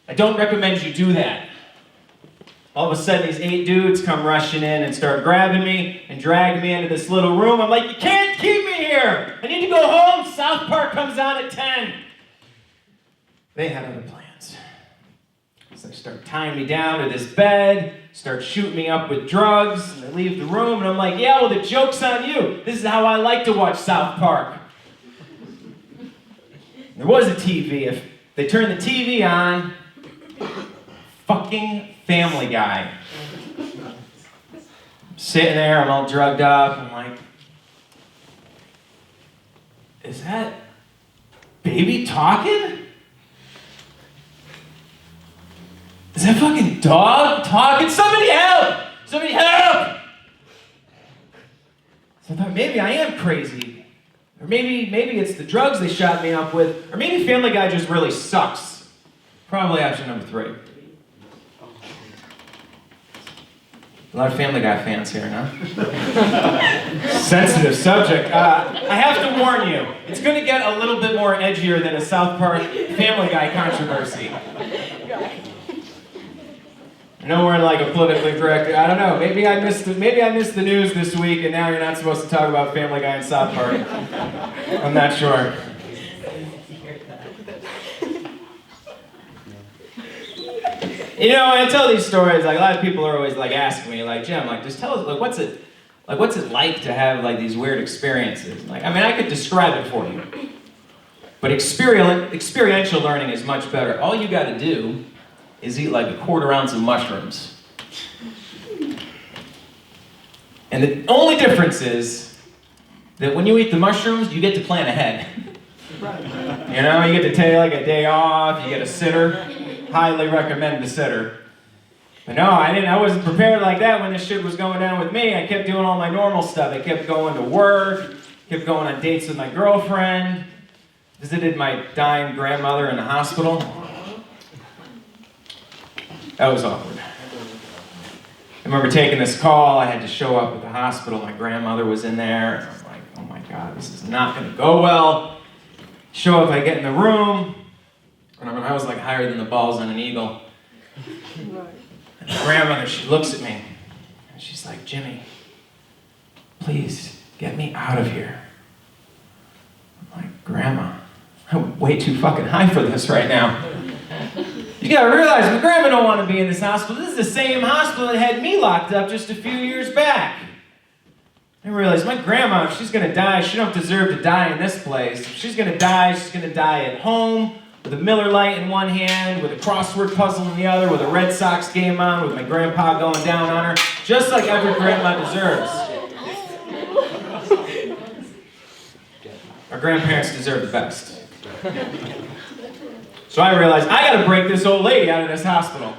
I don't recommend you do that. All of a sudden, these 8 dudes come rushing in and start grabbing me and dragging me into this little room. I'm like, you can't keep me here. I need to go home. South Park comes on at 10. They had other plans. So they start tying me down to this bed, start shooting me up with drugs, and they leave the room, and I'm like, yeah, well, the joke's on you. This is how I like to watch South Park. There was a TV. If they turned the TV on, fucking Family Guy. I'm sitting there, I'm all drugged up, I'm like, is that baby talking? Is that fucking dog talking? Somebody help! Somebody help! So I thought, maybe I am crazy. Or maybe it's the drugs they shot me up with. Or maybe Family Guy just really sucks. Probably option number 3. A lot of Family Guy fans here, huh? Sensitive subject. I have to warn you, it's going to get a little bit more edgier than a South Park Family Guy controversy. I know we're like a politically correct. I don't know. Maybe I missed the news this week, and now you're not supposed to talk about Family Guy and South Park. I'm not sure. You know, when I tell these stories, like a lot of people are always like asking me, like, Jim, like, just tell us, like, what's it like to have like these weird experiences? Like, I mean, I could describe it for you, but experiential learning is much better. All you got to do is eat like a 1/4 ounce of mushrooms, and the only difference is that when you eat the mushrooms, you get to plan ahead. You know, you get to take like a day off. You get a sitter. Highly recommend the sitter. But no, I wasn't prepared like that when this shit was going down with me. I kept doing all my normal stuff. I kept going to work, kept going on dates with my girlfriend, visited my dying grandmother in the hospital. That was awkward. I remember taking this call. I had to show up at the hospital. My grandmother was in there. And I was like, oh my God, this is not going to go well. Show up, I get in the room. And I was like higher than the balls on an eagle. And my grandmother, she looks at me, and she's like, Jimmy, please get me out of here. I'm like, Grandma, I'm way too fucking high for this right now. You gotta realize, my grandma don't want to be in this hospital. This is the same hospital that had me locked up just a few years back. I realized my grandma, if she's gonna die, she don't deserve to die in this place. If she's gonna die at home, with a Miller Lite in one hand, with a crossword puzzle in the other, with a Red Sox game on, with my grandpa going down on her, just like every grandma deserves. Our grandparents deserve the best. So I realized, I gotta break this old lady out of this hospital.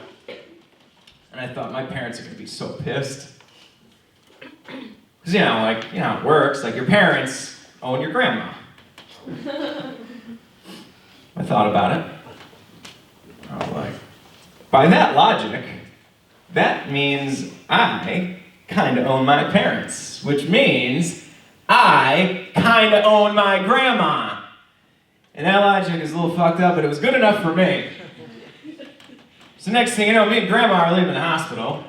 And I thought, my parents are gonna be so pissed. Because, you know how it works, like your parents own your grandma. I thought about it. I was like, by that logic, that means I kind of own my parents, which means I kind of own my grandma. And that logic is a little fucked up, but it was good enough for me. So next thing you know, me and Grandma are leaving the hospital,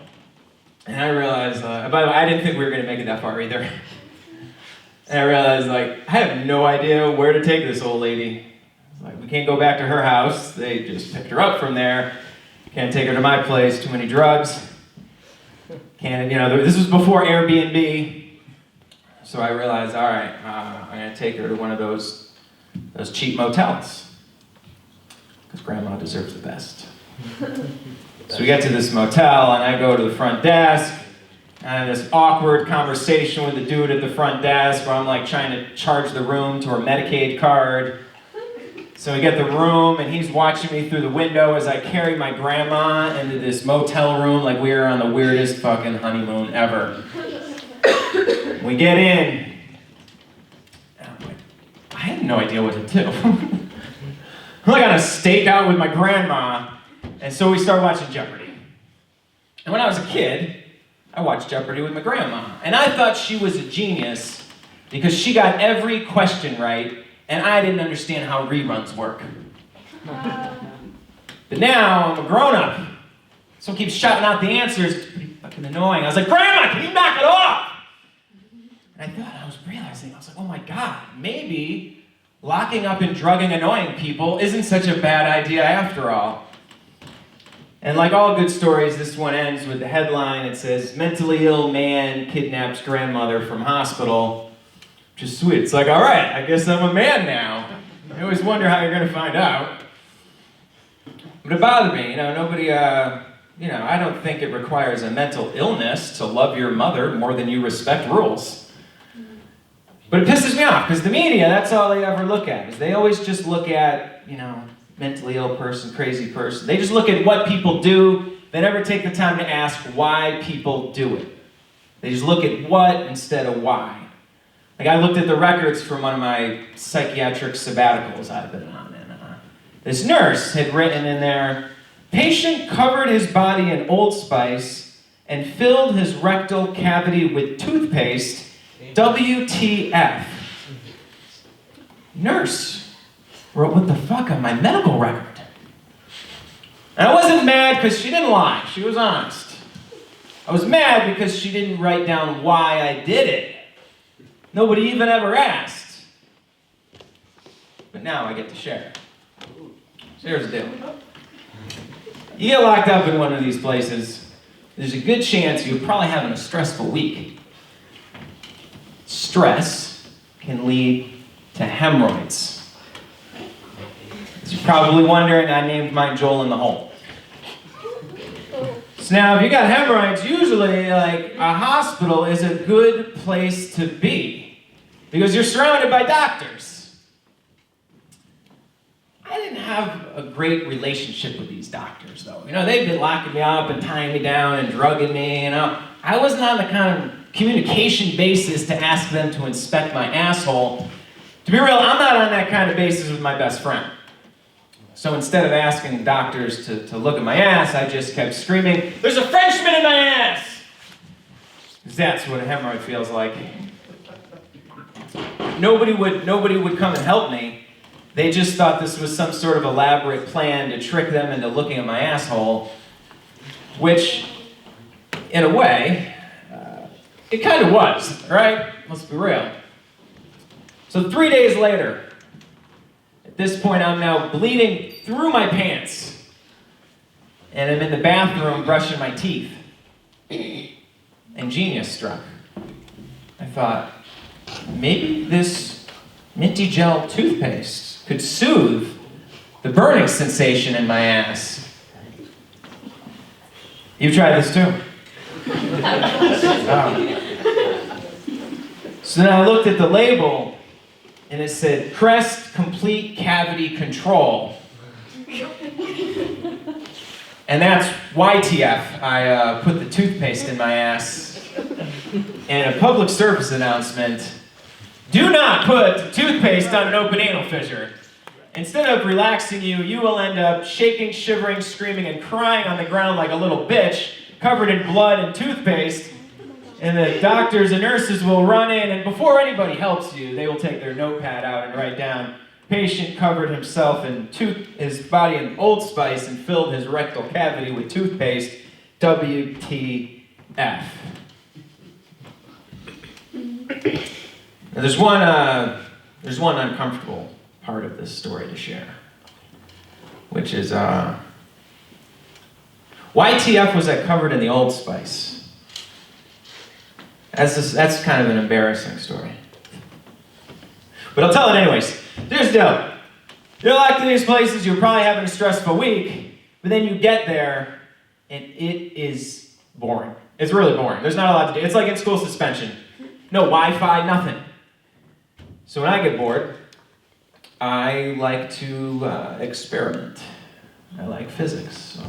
and I realized, by the way, I didn't think we were going to make it that far either. And I realized, like, I have no idea where to take this old lady. Like, we can't go back to her house. They just picked her up from there. Can't take her to my place. Too many drugs. Can't, this was before Airbnb. So I realized, all right, I'm going to take her to one of those cheap motels. Because Grandma deserves the best. So we get to this motel, and I go to the front desk. And I have this awkward conversation with the dude at the front desk where I'm like trying to charge the room to her Medicaid card. So we get the room, and he's watching me through the window as I carry my grandma into this motel room like we were on the weirdest fucking honeymoon ever. We get in, and I'm like, I had no idea what to do. I'm like on a stakeout with my grandma, and so we start watching Jeopardy. And when I was a kid, I watched Jeopardy with my grandma, and I thought she was a genius because she got every question right, and I didn't understand how reruns work. But now I'm a grown-up. Someone keeps shouting out the answers. It's pretty fucking annoying. I was like, Grandma, can you knock it off? And I was realizing, I was like, oh my God, maybe locking up and drugging annoying people isn't such a bad idea after all. And like all good stories, this one ends with the headline. It says, mentally ill man kidnaps grandmother from hospital. Which is sweet. It's like, all right, I guess I'm a man now. I always wonder how you're going to find out. But it bothered me, nobody, I don't think it requires a mental illness to love your mother more than you respect rules. But it pisses me off, because the media, that's all they ever look at, is they always just look at, mentally ill person, crazy person. They just look at what people do. They never take the time to ask why people do it. They just look at what instead of why. Like I looked at the records from one of my psychiatric sabbaticals I've been on, and this nurse had written in there, patient covered his body in Old Spice and filled his rectal cavity with toothpaste, WTF. Nurse wrote what the fuck on my medical record. And I wasn't mad because she didn't lie. She was honest. I was mad because she didn't write down why I did it. Nobody even ever asked. But now I get to share. So here's the deal. You get locked up in one of these places, there's a good chance you're probably having a stressful week. Stress can lead to hemorrhoids. As you're probably wondering, I named mine Joel in the Hole. So now, if you got hemorrhoids, usually, a hospital is a good place to be because you're surrounded by doctors. I didn't have a great relationship with these doctors, though. They'd been locking me up and tying me down and drugging me, I wasn't on the kind of communication basis to ask them to inspect my asshole. To be real, I'm not on that kind of basis with my best friend. So instead of asking doctors to look at my ass, I just kept screaming, "There's a Frenchman in my ass!" Because that's what a hemorrhoid feels like. Nobody would come and help me. They just thought this was some sort of elaborate plan to trick them into looking at my asshole, which, in a way, it kind of was, right? Let's be real. So 3 days later, at this point I'm now bleeding through my pants, and I'm in the bathroom brushing my teeth, and genius struck. I thought, maybe this minty gel toothpaste could soothe the burning sensation in my ass. You've tried this too? So then I looked at the label, and it said, Crest Complete Cavity Control. And that's YTF. I put the toothpaste in my ass. And a public service announcement, do not put toothpaste on an open anal fissure. Instead of relaxing you, you will end up shaking, shivering, screaming, and crying on the ground like a little bitch, covered in blood and toothpaste. And the doctors and nurses will run in, and before anybody helps you, they will take their notepad out and write down, patient covered himself in his body in Old Spice and filled his rectal cavity with toothpaste, WTF. Now, there's one uncomfortable part of this story to share, which is, YTF was that covered in the Old Spice? That's kind of an embarrassing story. But I'll tell it anyways. Here's the deal. You're locked in these places, you're probably having a stressful week, but then you get there, and it is boring. It's really boring. There's not a lot to do. It's like in school suspension. No Wi-Fi, nothing. So when I get bored, I like to experiment. I like physics. So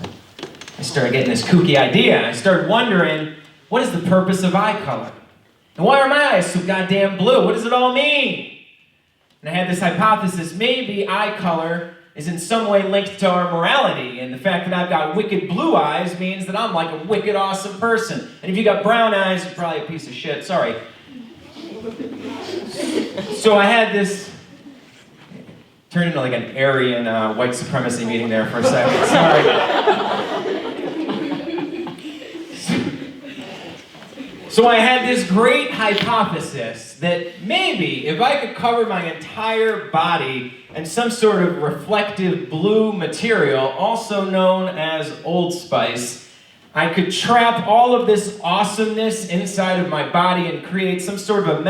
I started getting this kooky idea. I started wondering, what is the purpose of eye color? And why are my eyes so goddamn blue? What does it all mean? And I had this hypothesis, maybe eye color is in some way linked to our morality, and the fact that I've got wicked blue eyes means that I'm like a wicked awesome person. And if you got brown eyes, you're probably a piece of shit. Sorry. So I had this Turned into like an Aryan white supremacy meeting there for a second. Sorry. So I had this great hypothesis that maybe if I could cover my entire body in some sort of reflective blue material, also known as Old Spice, I could trap all of this awesomeness inside of my body and create some sort of a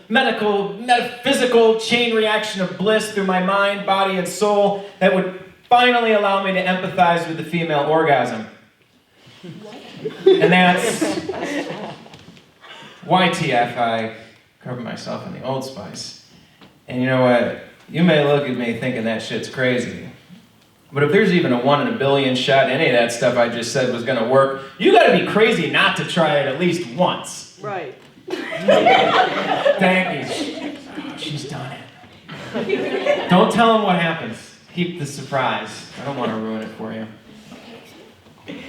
metaphysical chain reaction of bliss through my mind, body, and soul that would finally allow me to empathize with the female orgasm. And that's YTF. I cover myself in the Old Spice. And you know what? You may look at me thinking that shit's crazy. But if there's even a 1 in a billion shot any of that stuff I just said was gonna work, you gotta be crazy not to try it at least once. Right. Thank you. Oh, she's done it. Don't tell them what happens. Keep the surprise. I don't want to ruin it for you.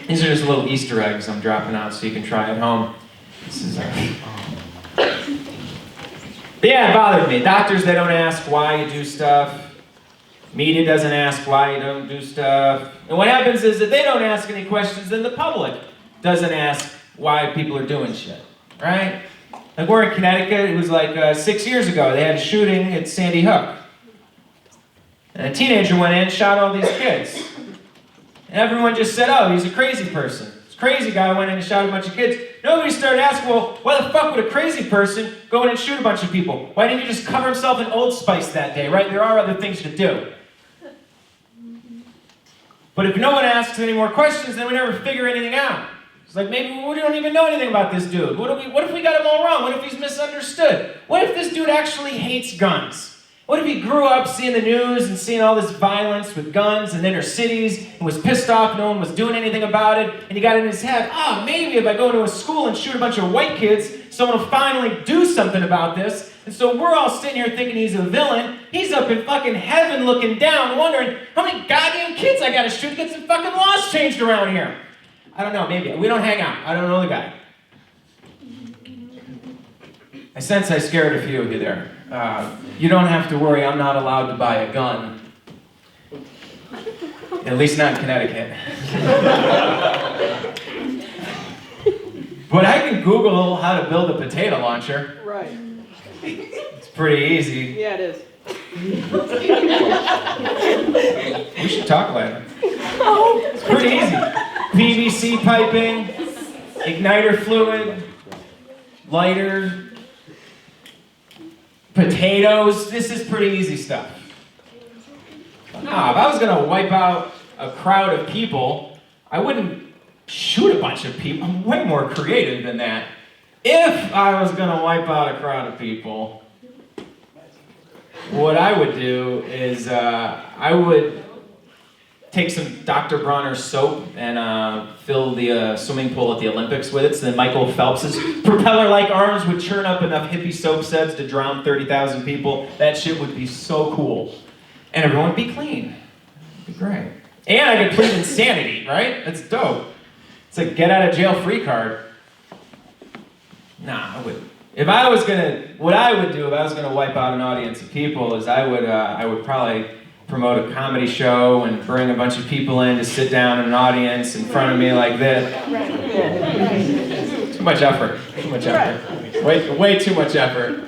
These are just little Easter eggs I'm dropping out so you can try at home. This is yeah, it bothered me. Doctors, they don't ask why you do stuff. Media doesn't ask why you don't do stuff. And what happens is that they don't ask any questions, then the public doesn't ask why people are doing shit, right? Like we're in Connecticut, it was like 6 years ago, they had a shooting at Sandy Hook. And a teenager went in and shot all these kids. And everyone just said, oh, he's a crazy person. This crazy guy went in and shot a bunch of kids. Nobody started asking, well, why the fuck would a crazy person go in and shoot a bunch of people? Why didn't he just cover himself in Old Spice that day, right? There are other things to do. But if no one asks any more questions, then we never figure anything out. It's like, maybe we don't even know anything about this dude. What if we got him all wrong? What if he's misunderstood? What if this dude actually hates guns? What if he grew up seeing the news and seeing all this violence with guns in inner cities and was pissed off no one was doing anything about it, and he got in his head, oh, maybe if I go to a school and shoot a bunch of white kids, someone will finally do something about this. And so we're all sitting here thinking he's a villain. He's up in fucking heaven looking down, wondering how many goddamn kids I gotta shoot to get some fucking laws changed around here. I don't know, maybe. We don't hang out. I don't know the guy. I sense I scared a few of you there. You don't have to worry, I'm not allowed to buy a gun. At least not in Connecticut. But I can Google how to build a potato launcher. Right. It's pretty easy. Yeah, it is. We should talk later. It's pretty easy. PVC piping, igniter fluid, lighter, potatoes. This is pretty easy stuff. Nah, if I was gonna wipe out a crowd of people, I wouldn't shoot a bunch of people. I'm way more creative than that. If I was gonna wipe out a crowd of people, what I would do is I would take some Dr. Bronner's soap and fill the swimming pool at the Olympics with it, so then Michael Phelps's propeller-like arms would churn up enough hippie soap suds to drown 30,000 people. That shit would be so cool. And everyone would be clean. It'd be great. And I could plead insanity, right? That's dope. It's like get out of jail free card. Nah, I wouldn't. What I would do if I was gonna wipe out an audience of people is I would probably promote a comedy show and bring a bunch of people in to sit down in an audience in front of me like this. Too much effort. Too much effort. Way too much effort.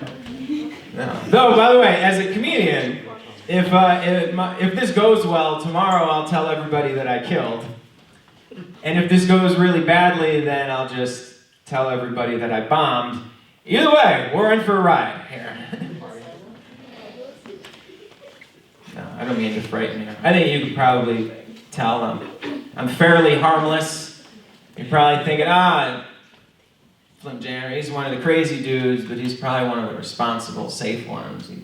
No. Though, by the way, as a comedian, if this goes well, tomorrow I'll tell everybody that I killed. And if this goes really badly, then I'll just tell everybody that I bombed. Either way, we're in for a ride here. No, I don't mean to frighten you. I think you could probably tell I'm fairly harmless. You're probably thinking, flim jannery, he's one of the crazy dudes, but he's probably one of the responsible, safe ones. He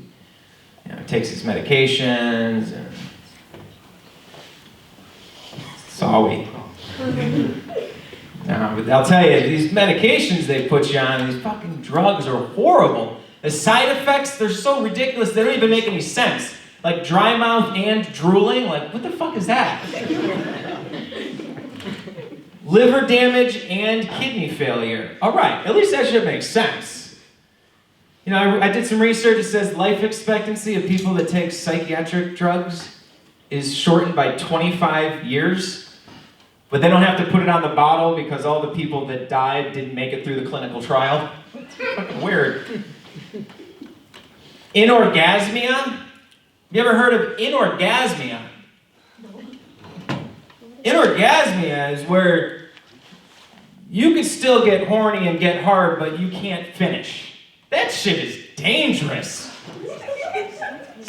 takes his medications, and it's all we. No, but I'll tell you, these medications they put you on, these fucking drugs are horrible. The side effects, they're so ridiculous, they don't even make any sense. Like dry mouth and drooling, like what the fuck is that? Liver damage and kidney failure. All right, at least that should make sense. You know, I did some research that says life expectancy of people that take psychiatric drugs is shortened by 25 years, but they don't have to put it on the bottle because all the people that died didn't make it through the clinical trial. It's fucking weird. Inorgasmia? You ever heard of inorgasmia? Inorgasmia is where you can still get horny and get hard, but you can't finish. That shit is dangerous.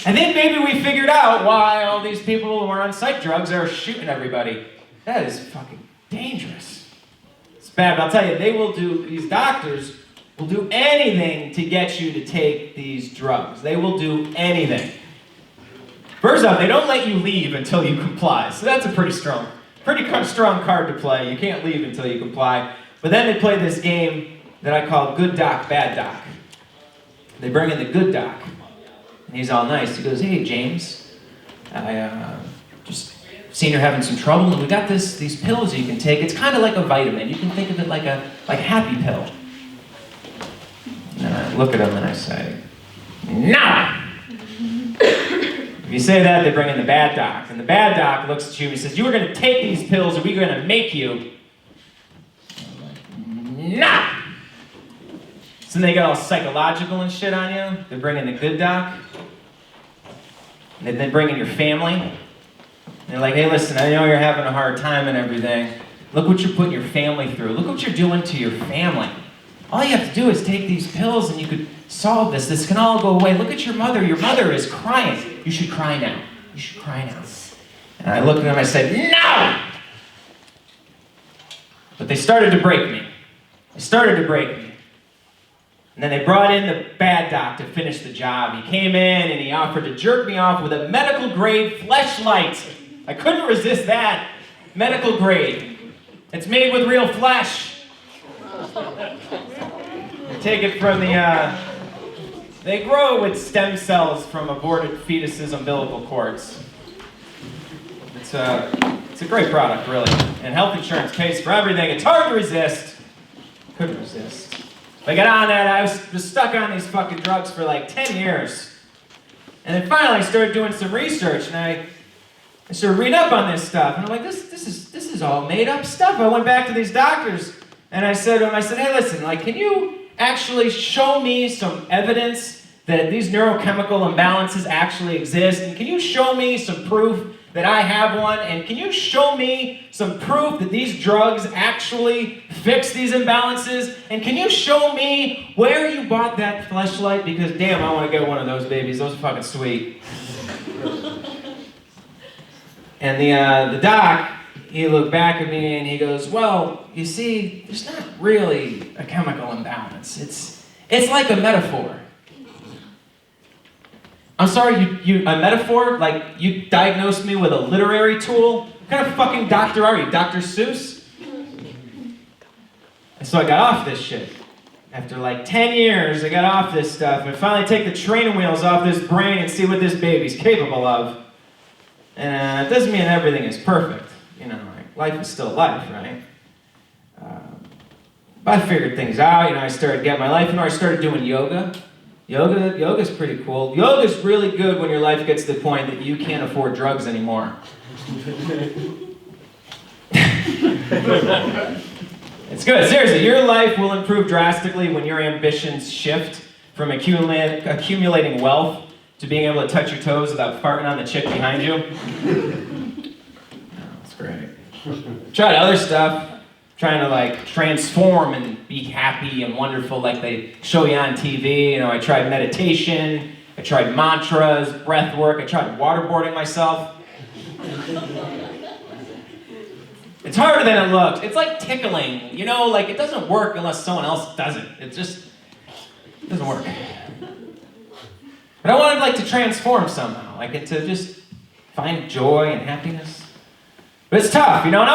And then maybe we figured out why all these people who are on psych drugs are shooting everybody. That is fucking dangerous. It's bad, but I'll tell you, these doctors will do anything to get you to take these drugs. They will do anything. First off, they don't let you leave until you comply. So that's a pretty strong card to play. You can't leave until you comply. But then they play this game that I call good doc, bad doc. They bring in the good doc, and he's all nice. He goes, "Hey, James, I just seen you're having some trouble, and we got these pills you can take. It's kind of like a vitamin. You can think of it like happy pill." And I look at him and I say, "No!" If you say that, they bring in the bad doc, and the bad doc looks at you and he says, "You were going to take these pills, or we're going to make you." I'm like, "No!" So they get all psychological and shit on you. They bring in the good doc. And they bring in your family. And they're like, "Hey, listen, I know you're having a hard time and everything. Look what you're putting your family through. Look what you're doing to your family. All you have to do is take these pills and you could solve this. This can all go away. Look at your mother. Your mother is crying. You should cry now. You should cry now." And I looked at them and I said, "No!" But they started to break me. They started to break me. And then they brought in the bad doc to finish the job. He came in and he offered to jerk me off with a medical grade fleshlight. I couldn't resist that. Medical grade. It's made with real flesh. They take it from they grow with stem cells from aborted fetuses' umbilical cords. It's a great product, really. And health insurance pays for everything. It's hard to resist. Couldn't resist. I got on that, I was stuck on these fucking drugs for like 10 years. And then finally I started doing some research and I started reading up on this stuff. And I'm like, this is all made up stuff. I went back to these doctors and I said to them, "Hey, listen, like, can you actually show me some evidence that these neurochemical imbalances actually exist? And can you show me some proof that I have one? And can you show me some proof that these drugs actually fix these imbalances? And can you show me where you bought that fleshlight? Because damn, I want to get one of those babies. Those are fucking sweet." And the doc, he looked back at me and he goes, "Well, you see, there's not really a chemical imbalance. It's like a metaphor." I'm sorry, you a metaphor? Like, you diagnosed me with a literary tool? What kind of fucking doctor are you, Dr. Seuss? And so I got off this shit. After like 10 years, I got off this stuff and finally take the training wheels off this brain and see what this baby's capable of. And it doesn't mean everything is perfect. You know, like, life is still life, right? But I figured things out. You know, I started getting my life. You know, I started doing yoga. Yoga's pretty cool. Yoga's really good when your life gets to the point that you can't afford drugs anymore. It's good. Seriously, your life will improve drastically when your ambitions shift from accumulating wealth to being able to touch your toes without farting on the chick behind you. That's great. Tried other stuff. Trying to like transform and be happy and wonderful like they show you on TV. You know, I tried meditation, I tried mantras, breath work, I tried waterboarding myself. It's harder than it looks. It's like tickling, you know, like it doesn't work unless someone else does it. It just doesn't work. But I wanted like to transform somehow, like to just find joy and happiness. But it's tough, you know, and I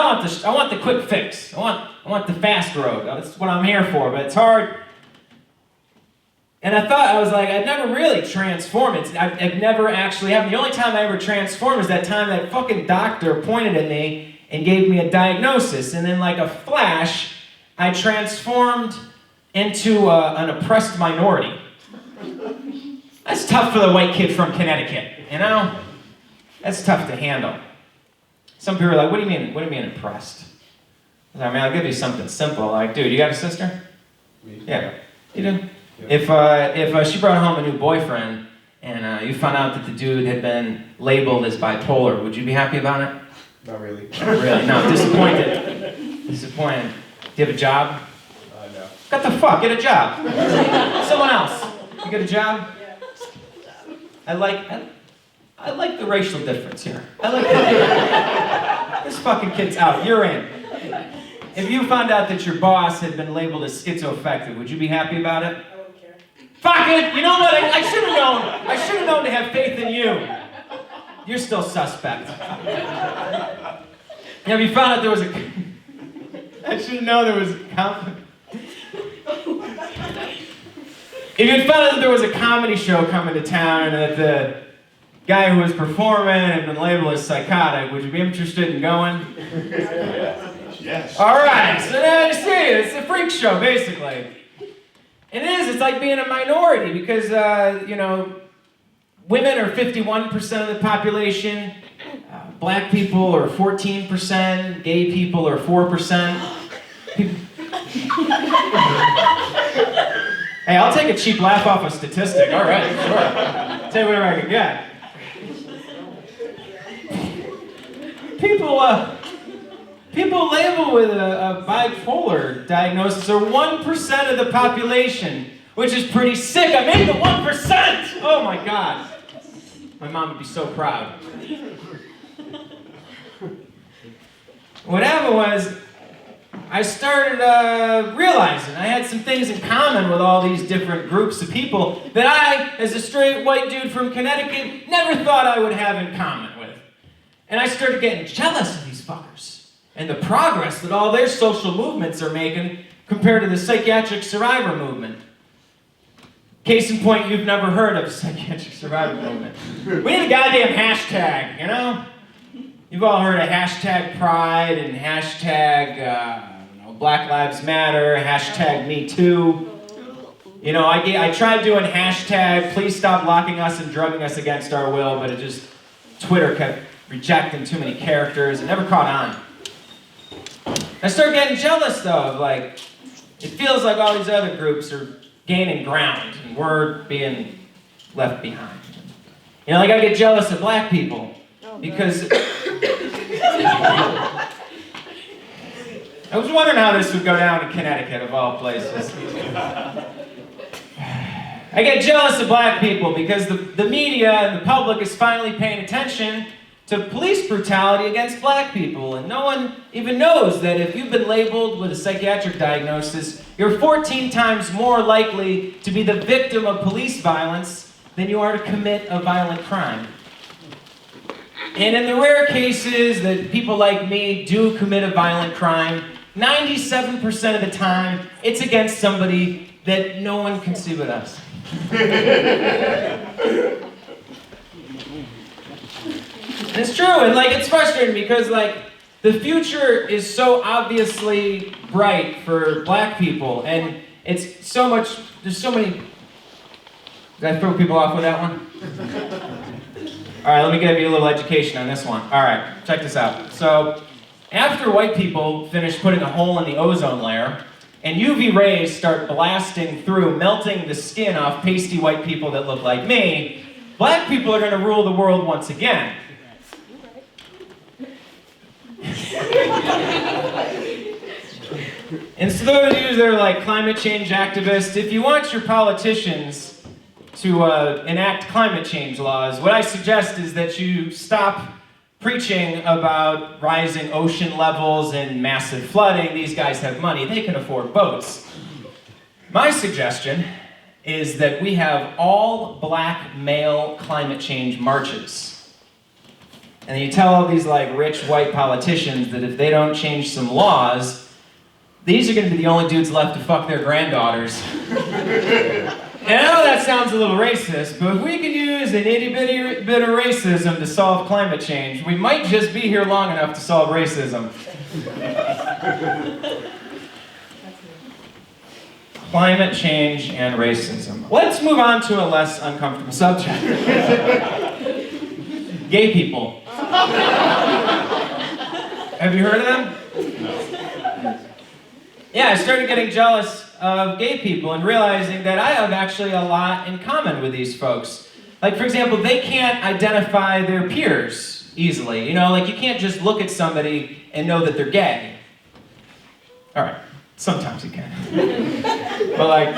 want the quick fix. I want the fast road. That's what I'm here for, but it's hard. And I thought, I was like, I'd never really transformed. I've never actually happened. The only time I ever transformed was that time that fucking doctor pointed at me and gave me a diagnosis. And then like a flash, I transformed into an oppressed minority. That's tough for the white kid from Connecticut, you know? That's tough to handle. Some people are like, what do you mean impressed? I mean, I'll give you something simple. Like, dude, you got a sister? Me? Yeah. You do? Yeah. If she brought home a new boyfriend and you found out that the dude had been labeled as bipolar, would you be happy about it? Not really. Not really. No, disappointed. Disappointed. Do you have a job? No. What the fuck? Get a job. Someone else. You get a job? I like the racial difference here. I like the this fucking kid's out. You're in. If you found out that your boss had been labeled as schizoaffective, would you be happy about it? I wouldn't care. Fuck it! You know what? I should have known. I should have known to have faith in you. You're still suspect. Yeah, if you found out there was a... I should have known there was a... If you found out that there was a comedy show coming to town and that the guy who was performing had been labeled as psychotic, would you be interested in going? Yes. All right, so now you see, it's a freak show, basically. It is, it's like being a minority because, women are 51% of the population, black people are 14%, gay people are 4%. Hey, I'll take a cheap laugh off a statistic, all right, sure. Take whatever I can get. People labeled with a bipolar diagnosis are 1% of the population, which is pretty sick. I made the 1%! Oh my God. My mom would be so proud. What happened was, I started realizing I had some things in common with all these different groups of people that I, as a straight white dude from Connecticut, never thought I would have in common with. And I started getting jealous of these fuckers and the progress that all their social movements are making compared to the psychiatric survivor movement. Case in point, you've never heard of the psychiatric survivor movement. We need a goddamn hashtag, you know? You've all heard of hashtag pride and hashtag Black Lives Matter, hashtag Me Too. You know, I tried doing hashtag please stop locking us and drugging us against our will, but Twitter kept rejecting too many characters. It never caught on. I started getting jealous though, of like, it feels like all these other groups are gaining ground and we're being left behind. You know, like I get jealous of black people because I was wondering how this would go down in Connecticut of all places. I get jealous of black people because the media and the public is finally paying attention to police brutality against black people, and no one even knows that if you've been labeled with a psychiatric diagnosis, you're 14 times more likely to be the victim of police violence than you are to commit a violent crime. And in the rare cases that people like me do commit a violent crime, 97% of the time, it's against somebody that no one can see but us. It's true, and like it's frustrating because like the future is so obviously bright for black people, and it's so much. There's so many. Did I throw people off with that one? All right, let me give you a little education on this one. All right, check this out. So, after white people finish putting a hole in the ozone layer, and UV rays start blasting through, melting the skin off pasty white people that look like me, black people are going to rule the world once again. And so those of you that are like climate change activists, if you want your politicians to enact climate change laws, what I suggest is that you stop preaching about rising ocean levels and massive flooding. These guys have money, they can afford boats. My suggestion is that we have all black male climate change marches. And you tell all these like rich white politicians that if they don't change some laws, these are going to be the only dudes left to fuck their granddaughters. And I know that sounds a little racist, but if we can use an itty-bitty bit of racism to solve climate change, we might just be here long enough to solve racism. Climate change and racism. Let's move on to a less uncomfortable subject. Gay people. Have you heard of them? Yeah, I started getting jealous of gay people and realizing that I have actually a lot in common with these folks. Like, for example, they can't identify their peers easily. You know, like you can't just look at somebody and know that they're gay. All right, sometimes you can. But like,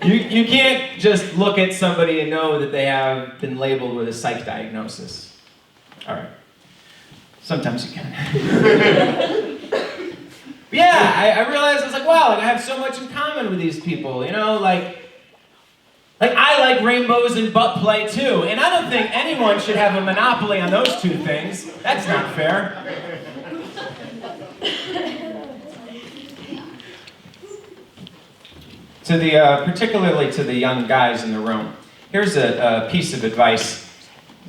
you can't just look at somebody and know that they have been labeled with a psych diagnosis. All right, sometimes you can. Yeah, I realized, I was like, wow, like I have so much in common with these people, you know, like I like rainbows and butt play too, and I don't think anyone should have a monopoly on those two things. That's not fair. Particularly to the young guys in the room, here's a piece of advice.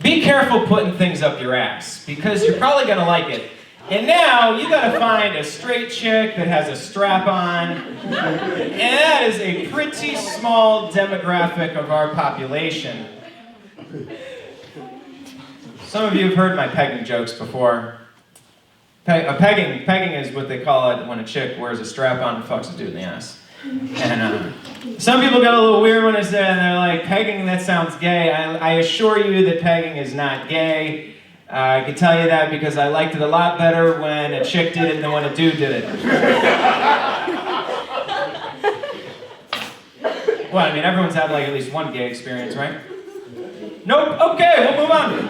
Be careful putting things up your ass, because you're probably gonna like it. And now, you gotta find a straight chick that has a strap on, and that is a pretty small demographic of our population. Some of you have heard my pegging jokes before. Pegging is what they call it when a chick wears a strap on and fucks a dude in the ass. And some people get a little weird when I say it, and they're like, pegging, that sounds gay. I assure you that pegging is not gay. I can tell you that because I liked it a lot better when a chick did it than when a dude did it. Well, I mean, everyone's had like at least one gay experience, right? Nope, okay, we'll move on.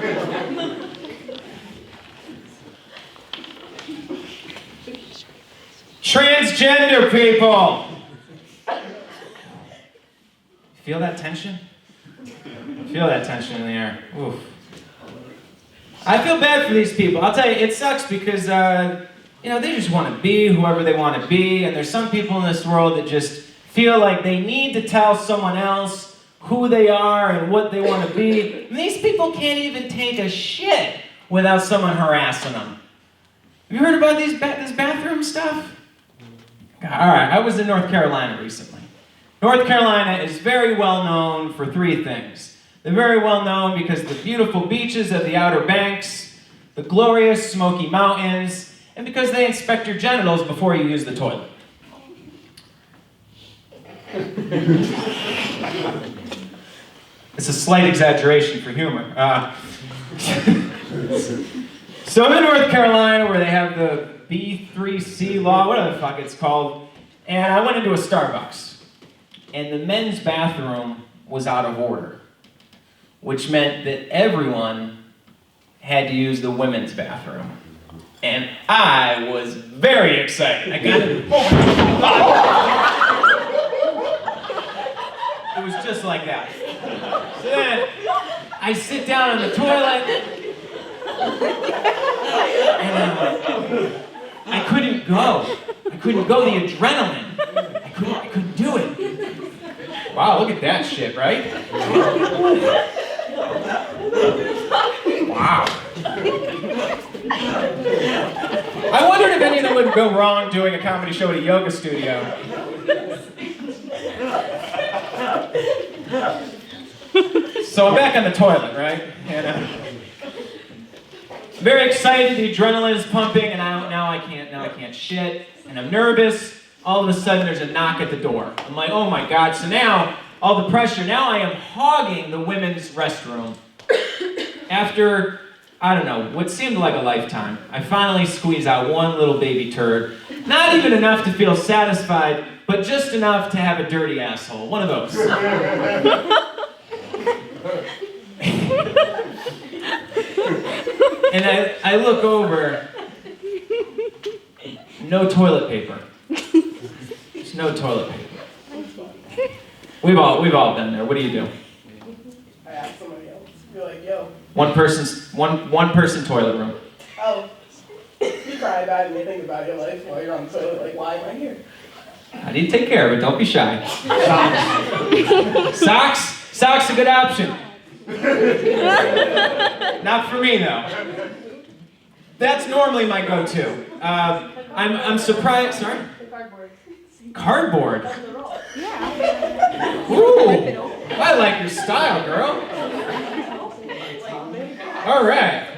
Transgender people! Feel that tension? Feel that tension in the air. Oof. I feel bad for these people. I'll tell you, it sucks because, you know, they just want to be whoever they want to be, and there's some people in this world that just feel like they need to tell someone else who they are and what they want to be. And these people can't even take a shit without someone harassing them. Have you heard about this bathroom stuff? God, all right, I was in North Carolina recently. North Carolina is very well known for three things. They're very well known because of the beautiful beaches of the Outer Banks, the glorious Smoky Mountains, and because they inspect your genitals before you use the toilet. It's a slight exaggeration for humor. So I'm in North Carolina where they have the B3C law, whatever the fuck it's called, and I went into a Starbucks, and the men's bathroom was out of order, which meant that everyone had to use the women's bathroom. And I was very excited. I got it. It was just like that. So then, I sit down on the toilet, and I couldn't go. I couldn't go, the adrenaline. I couldn't do it. Wow, look at that shit, right? Wow. I wondered if anything would go wrong doing a comedy show at a yoga studio. So I'm back on the toilet, right? And I'm very excited, the adrenaline is pumping, and now I can't shit, and I'm nervous. All of a sudden there's a knock at the door. I'm like, oh my God, so now, all the pressure, now I am hogging the women's restroom. After, I don't know, what seemed like a lifetime, I finally squeeze out one little baby turd. Not even enough to feel satisfied, but just enough to have a dirty asshole. One of those. And I look over, no toilet paper. There's no toilet paper. We've all been there. What do you do? I ask somebody else. You're like, yo. One person toilet room. Oh. You cry about it and you think about your life while you're on the toilet, like, why am I here? How do you take care of it? Don't be shy. Socks? Socks a good option. Not for me though. That's normally my go-to. I'm surprised. Sorry. Cardboard. Cardboard. Yeah. Ooh. I like your style, girl. All right.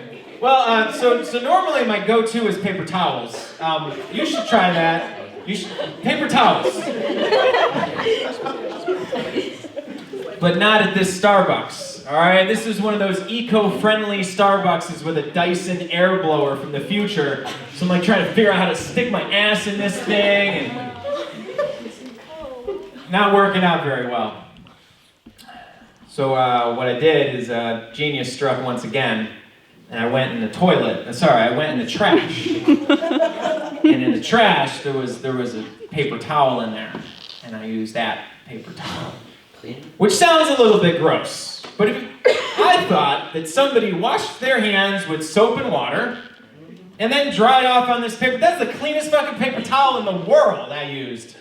Well, so normally my go-to is paper towels. You should try that. Paper towels. But not at this Starbucks. All right, this is one of those eco-friendly Starbucks with a Dyson air blower from the future. So I'm like trying to figure out how to stick my ass in this thing, and not working out very well. So what I did is genius struck once again, and I went in the toilet. I went in the trash. And in the trash there was a paper towel in there, and I used that paper towel. Which sounds a little bit gross, but I thought that somebody washed their hands with soap and water and then dried off on this paper. That's the cleanest fucking paper towel in the world I used.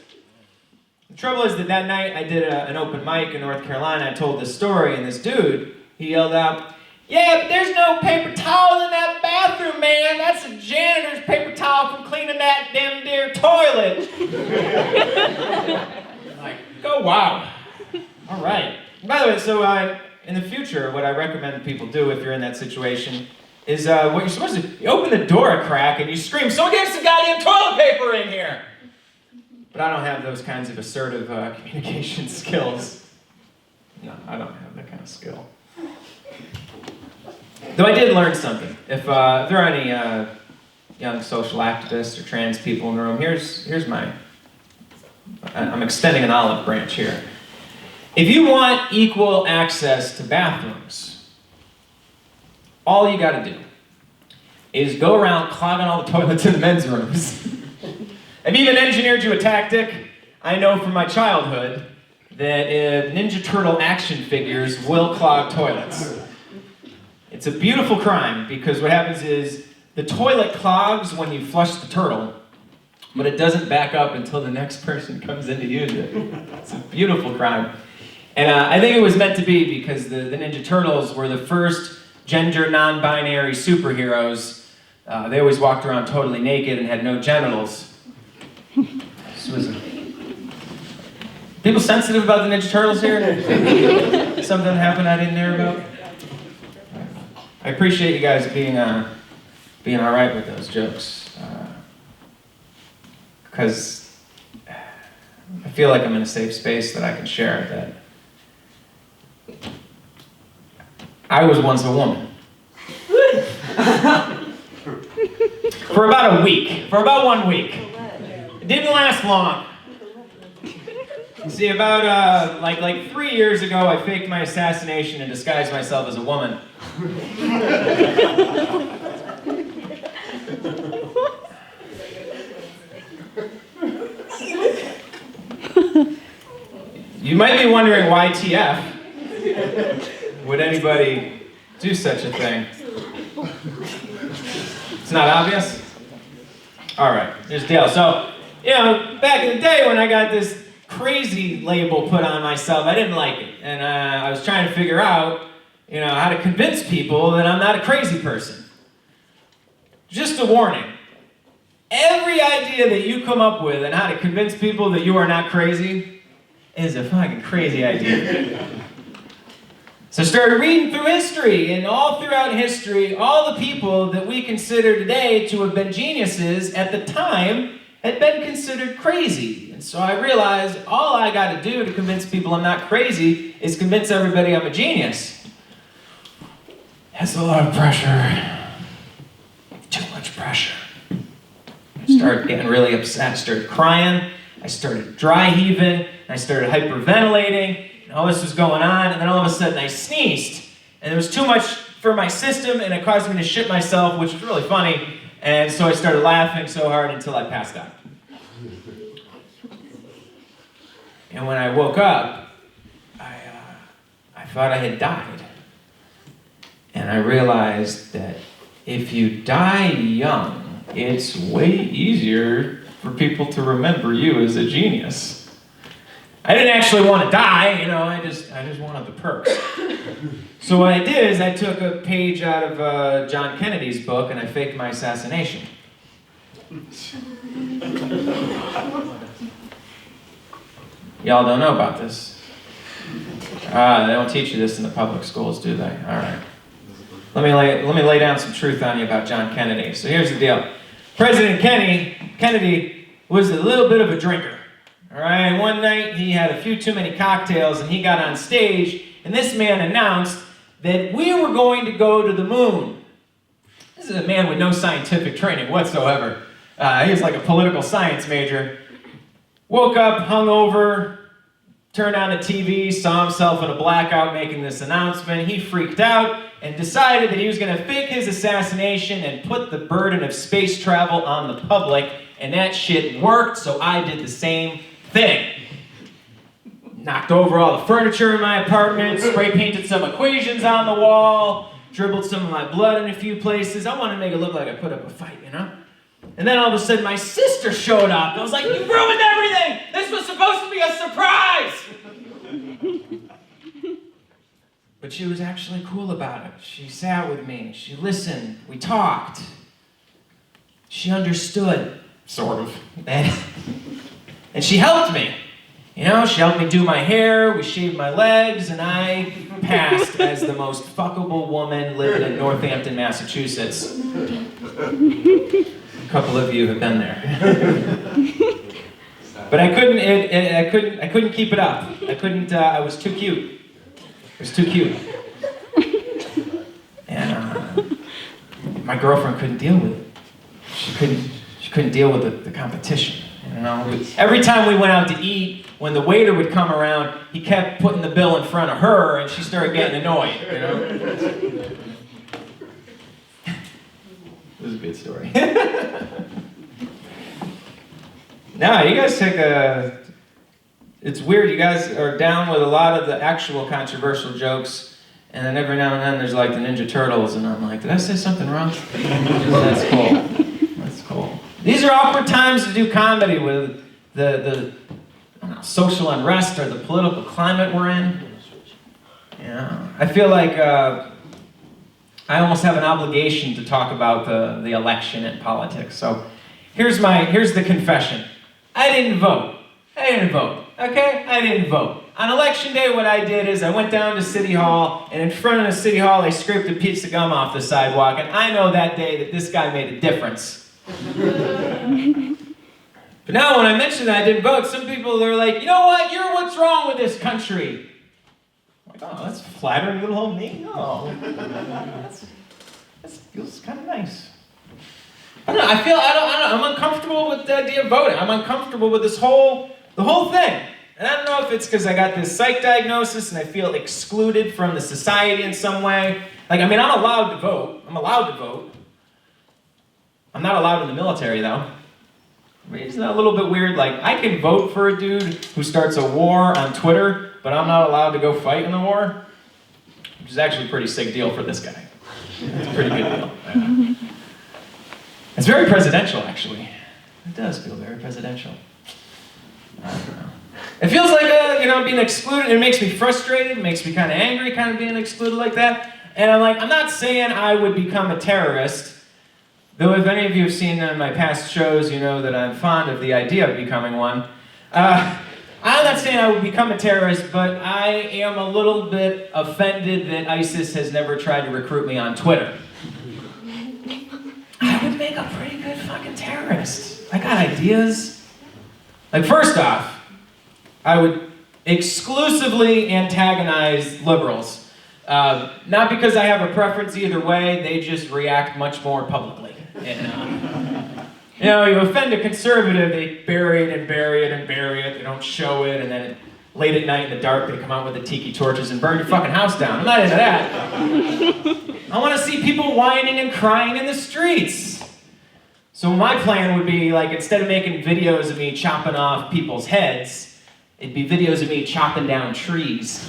The trouble is that night I did an open mic in North Carolina. I told this story, and this dude, he yelled out, "Yeah, but there's no paper towel in that bathroom, man. That's a janitor's paper towel from cleaning that damn dear toilet." I'm like, oh wow. All right. By the way, so in the future, what I recommend people do if you're in that situation is what you're supposed to do. You open the door a crack and you scream, "Someone get some goddamn toilet paper in here!" But I don't have those kinds of assertive communication skills. No, I don't have that kind of skill. Though I did learn something. If there are any young social activists or trans people in the room, here's I'm extending an olive branch here. If you want equal access to bathrooms, all you gotta do is go around clogging all the toilets in the men's rooms. I've even engineered you a tactic I know from my childhood that Ninja Turtle action figures will clog toilets. It's a beautiful crime because what happens is the toilet clogs when you flush the turtle, but it doesn't back up until the next person comes in to use it. It's a beautiful crime. And I think it was meant to be because the Ninja Turtles were the first gender non-binary superheroes. They always walked around totally naked and had no genitals. People sensitive about the Ninja Turtles here? Something happened I didn't hear about? I appreciate you guys being all right with those jokes. Because I feel like I'm in a safe space that I can share that I was once a woman. For about 1 week. It didn't last long. See, about like 3 years ago, I faked my assassination and disguised myself as a woman. You might be wondering, YTF? Would anybody do such a thing? It's not obvious? Alright, here's the deal. So, back in the day when I got this crazy label put on myself, I didn't like it. And I was trying to figure out, how to convince people that I'm not a crazy person. Just a warning. Every idea that you come up with and how to convince people that you are not crazy is a fucking crazy idea. So I started reading through history, and all throughout history, all the people that we consider today to have been geniuses at the time had been considered crazy. And so I realized all I got to do to convince people I'm not crazy is convince everybody I'm a genius. That's a lot of pressure. Too much pressure. I started getting really upset. I started crying. I started dry heaving. I started hyperventilating. And all this was going on. And then all of a sudden I sneezed. And it was too much for my system. And it caused me to shit myself, which was really funny. And so I started laughing so hard until I passed out. And when I woke up, I thought I had died. And I realized that if you die young, it's way easier for people to remember you as a genius. I didn't actually want to die, I just wanted the perks. So what I did is I took a page out of John Kennedy's book and I faked my assassination. Y'all don't know about this. They don't teach you this in the public schools, do they? All right. Let me lay down some truth on you about John Kennedy. So here's the deal. President Kennedy was a little bit of a drinker. All right. One night he had a few too many cocktails and he got on stage, and this man announced that we were going to go to the moon. This is a man with no scientific training whatsoever. He was like a political science major. Woke up, hungover, turned on the TV, saw himself in a blackout making this announcement. He freaked out and decided that he was going to fake his assassination and put the burden of space travel on the public, and that shit worked, so I did the same thing. Knocked over all the furniture in my apartment, spray painted some equations on the wall, dribbled some of my blood in a few places. I wanted to make it look like I put up a fight, you know? And then all of a sudden my sister showed up. I was like, you ruined everything! This was supposed to be a surprise! But she was actually cool about it. She sat with me, she listened, we talked. She understood, sort of. And she helped me. You know, she helped me do my hair, we shaved my legs, and I passed as the most fuckable woman living in Northampton, Massachusetts. A couple of you have been there. But I couldn't keep it up. I was too cute. It was too cute. And my girlfriend couldn't deal with it. She couldn't deal with the competition. You know? Every time we went out to eat, when the waiter would come around, he kept putting the bill in front of her, and she started getting annoyed, you know? This is a good story. Now, you guys take a... It's weird, you guys are down with a lot of the actual controversial jokes, and then every now and then there's like the Ninja Turtles, and I'm like, did I say something wrong? That's cool. That's cool. These are awkward times to do comedy with the I don't know, social unrest or the political climate we're in. Yeah, I feel like I almost have an obligation to talk about the election and politics. So here's the confession. I didn't vote. Okay? I didn't vote. On election day, what I did is I went down to City Hall, and in front of the City Hall, they scraped a piece of gum off the sidewalk, and I know that day that this guy made a difference. But now when I mentioned that I didn't vote, some people are like, you know what? You're what's wrong with this country. I'm like, oh, that's flattering little old me? No. That feels kind of nice. I don't know, I don't know, I'm uncomfortable with the idea of voting. I'm uncomfortable with the whole thing. And I don't know if it's because I got this psych diagnosis and I feel excluded from the society in some way. Like, I mean, I'm allowed to vote. I'm not allowed in the military, though. I mean, isn't that a little bit weird? Like, I can vote for a dude who starts a war on Twitter, but I'm not allowed to go fight in the war? Which is actually a pretty sick deal for this guy. It's a pretty good deal. Yeah. It's very presidential, actually. It does feel very presidential. I don't know. It feels like, being excluded. It makes me frustrated. It makes me kind of angry, kind of being excluded like that. And I'm not saying I would become a terrorist. Though if any of you have seen my past shows, you know that I'm fond of the idea of becoming one. I'm not saying I would become a terrorist, but I am a little bit offended that ISIS has never tried to recruit me on Twitter. I would make a pretty good fucking terrorist. I got ideas. Like, first off, I would exclusively antagonize liberals. Not because I have a preference either way, they just react much more publicly. And, you offend a conservative, they bury it and bury it and bury it, they don't show it, and then late at night in the dark, they come out with the tiki torches and burn your fucking house down. I'm not into that. I want to see people whining and crying in the streets. So my plan would be, like, instead of making videos of me chopping off people's heads, it'd be videos of me chopping down trees.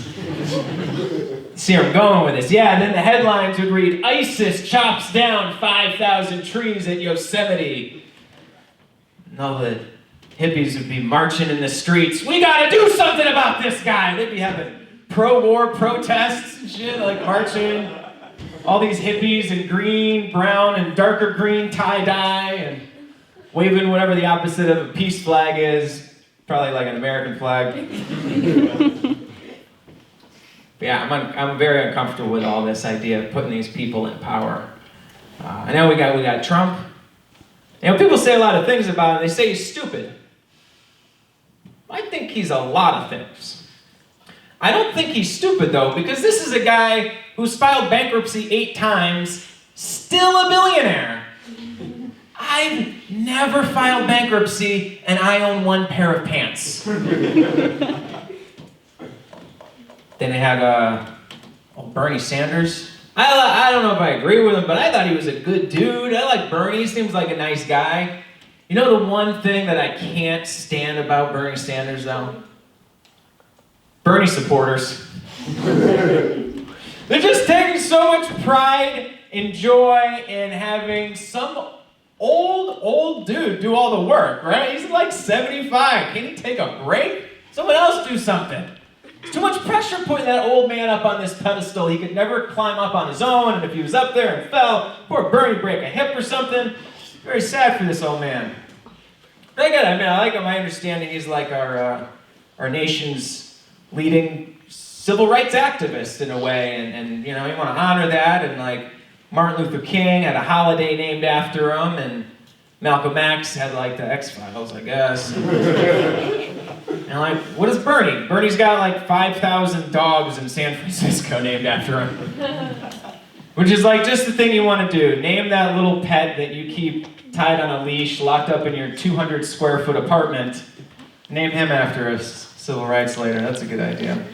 See where I'm going with this? Yeah, and then the headlines would read, ISIS chops down 5,000 trees at Yosemite. And all the hippies would be marching in the streets. We gotta do something about this guy! They'd be having pro-war protests and shit, like marching. All these hippies in green, brown, and darker green tie-dye, and waving whatever the opposite of a peace flag is. Probably like an American flag. Yeah, I'm very uncomfortable with all this idea of putting these people in power. I know we got Trump. You know, people say a lot of things about him. They say he's stupid. I think he's a lot of things. I don't think he's stupid, though, because this is a guy who's filed bankruptcy 8 times, still a billionaire. I've never filed bankruptcy, and I own 1 pair of pants. Then they had Bernie Sanders. I don't know if I agree with him, but I thought he was a good dude. I like Bernie. He seems like a nice guy. You know the one thing that I can't stand about Bernie Sanders, though? Bernie supporters. They're just taking so much pride and joy in having some old dude do all the work, right? He's like 75. Can he take a break? Someone else do something. It's too much pressure putting that old man up on this pedestal. He could never climb up on his own, and if he was up there and fell, poor Bernie break a hip or something. Very sad for this old man. Very good. I mean, I like him. My understanding he's like our nation's leading civil rights activist in a way, and you know, you want to honor that, and like Martin Luther King had a holiday named after him, and Malcolm X had like the X-Files, I guess. And like, what is Bernie? Bernie's got like 5,000 dogs in San Francisco named after him. Which is like just the thing you want to do. Name that little pet that you keep tied on a leash, locked up in your 200 square foot apartment. Name him after a civil rights leader. That's a good idea.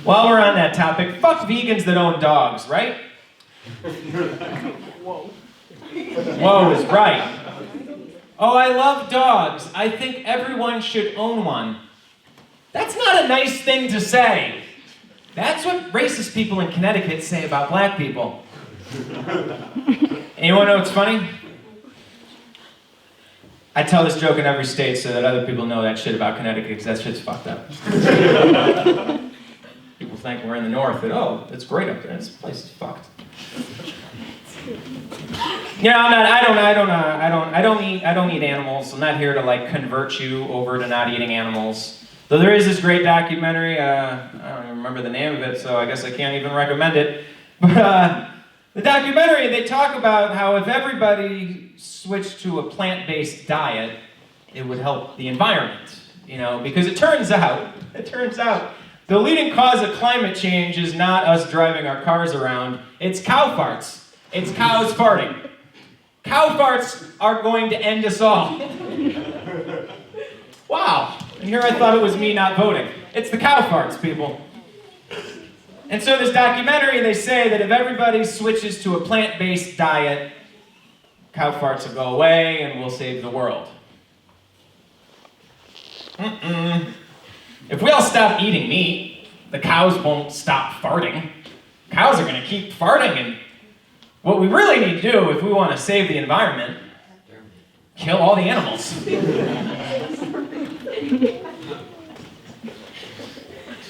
While we're on that topic, fuck vegans that own dogs, right? Whoa. Whoa is right. Oh, I love dogs. I think everyone should own one. That's not a nice thing to say. That's what racist people in Connecticut say about black people. And you want to know what's funny? I tell this joke in every state so that other people know that shit about Connecticut, because that shit's fucked up. People think we're in the north, and oh, it's great up there. This place is fucked. Yeah, I don't eat animals. I'm not here to like convert you over to not eating animals. Though there is this great documentary, I don't even remember the name of it, so I guess I can't even recommend it. But the documentary, they talk about how if everybody switched to a plant-based diet, it would help the environment. You know, because it turns out, the leading cause of climate change is not us driving our cars around, it's cow farts. It's cows farting. Cow farts are going to end us all. Wow. And here I thought it was me not voting. It's the cow farts, people. And so this documentary, they say that if everybody switches to a plant-based diet, cow farts will go away and we'll save the world. If we all stop eating meat, the cows won't stop farting. Cows are going to keep farting, and what we really need to do if we want to save the environment, kill all the animals. It's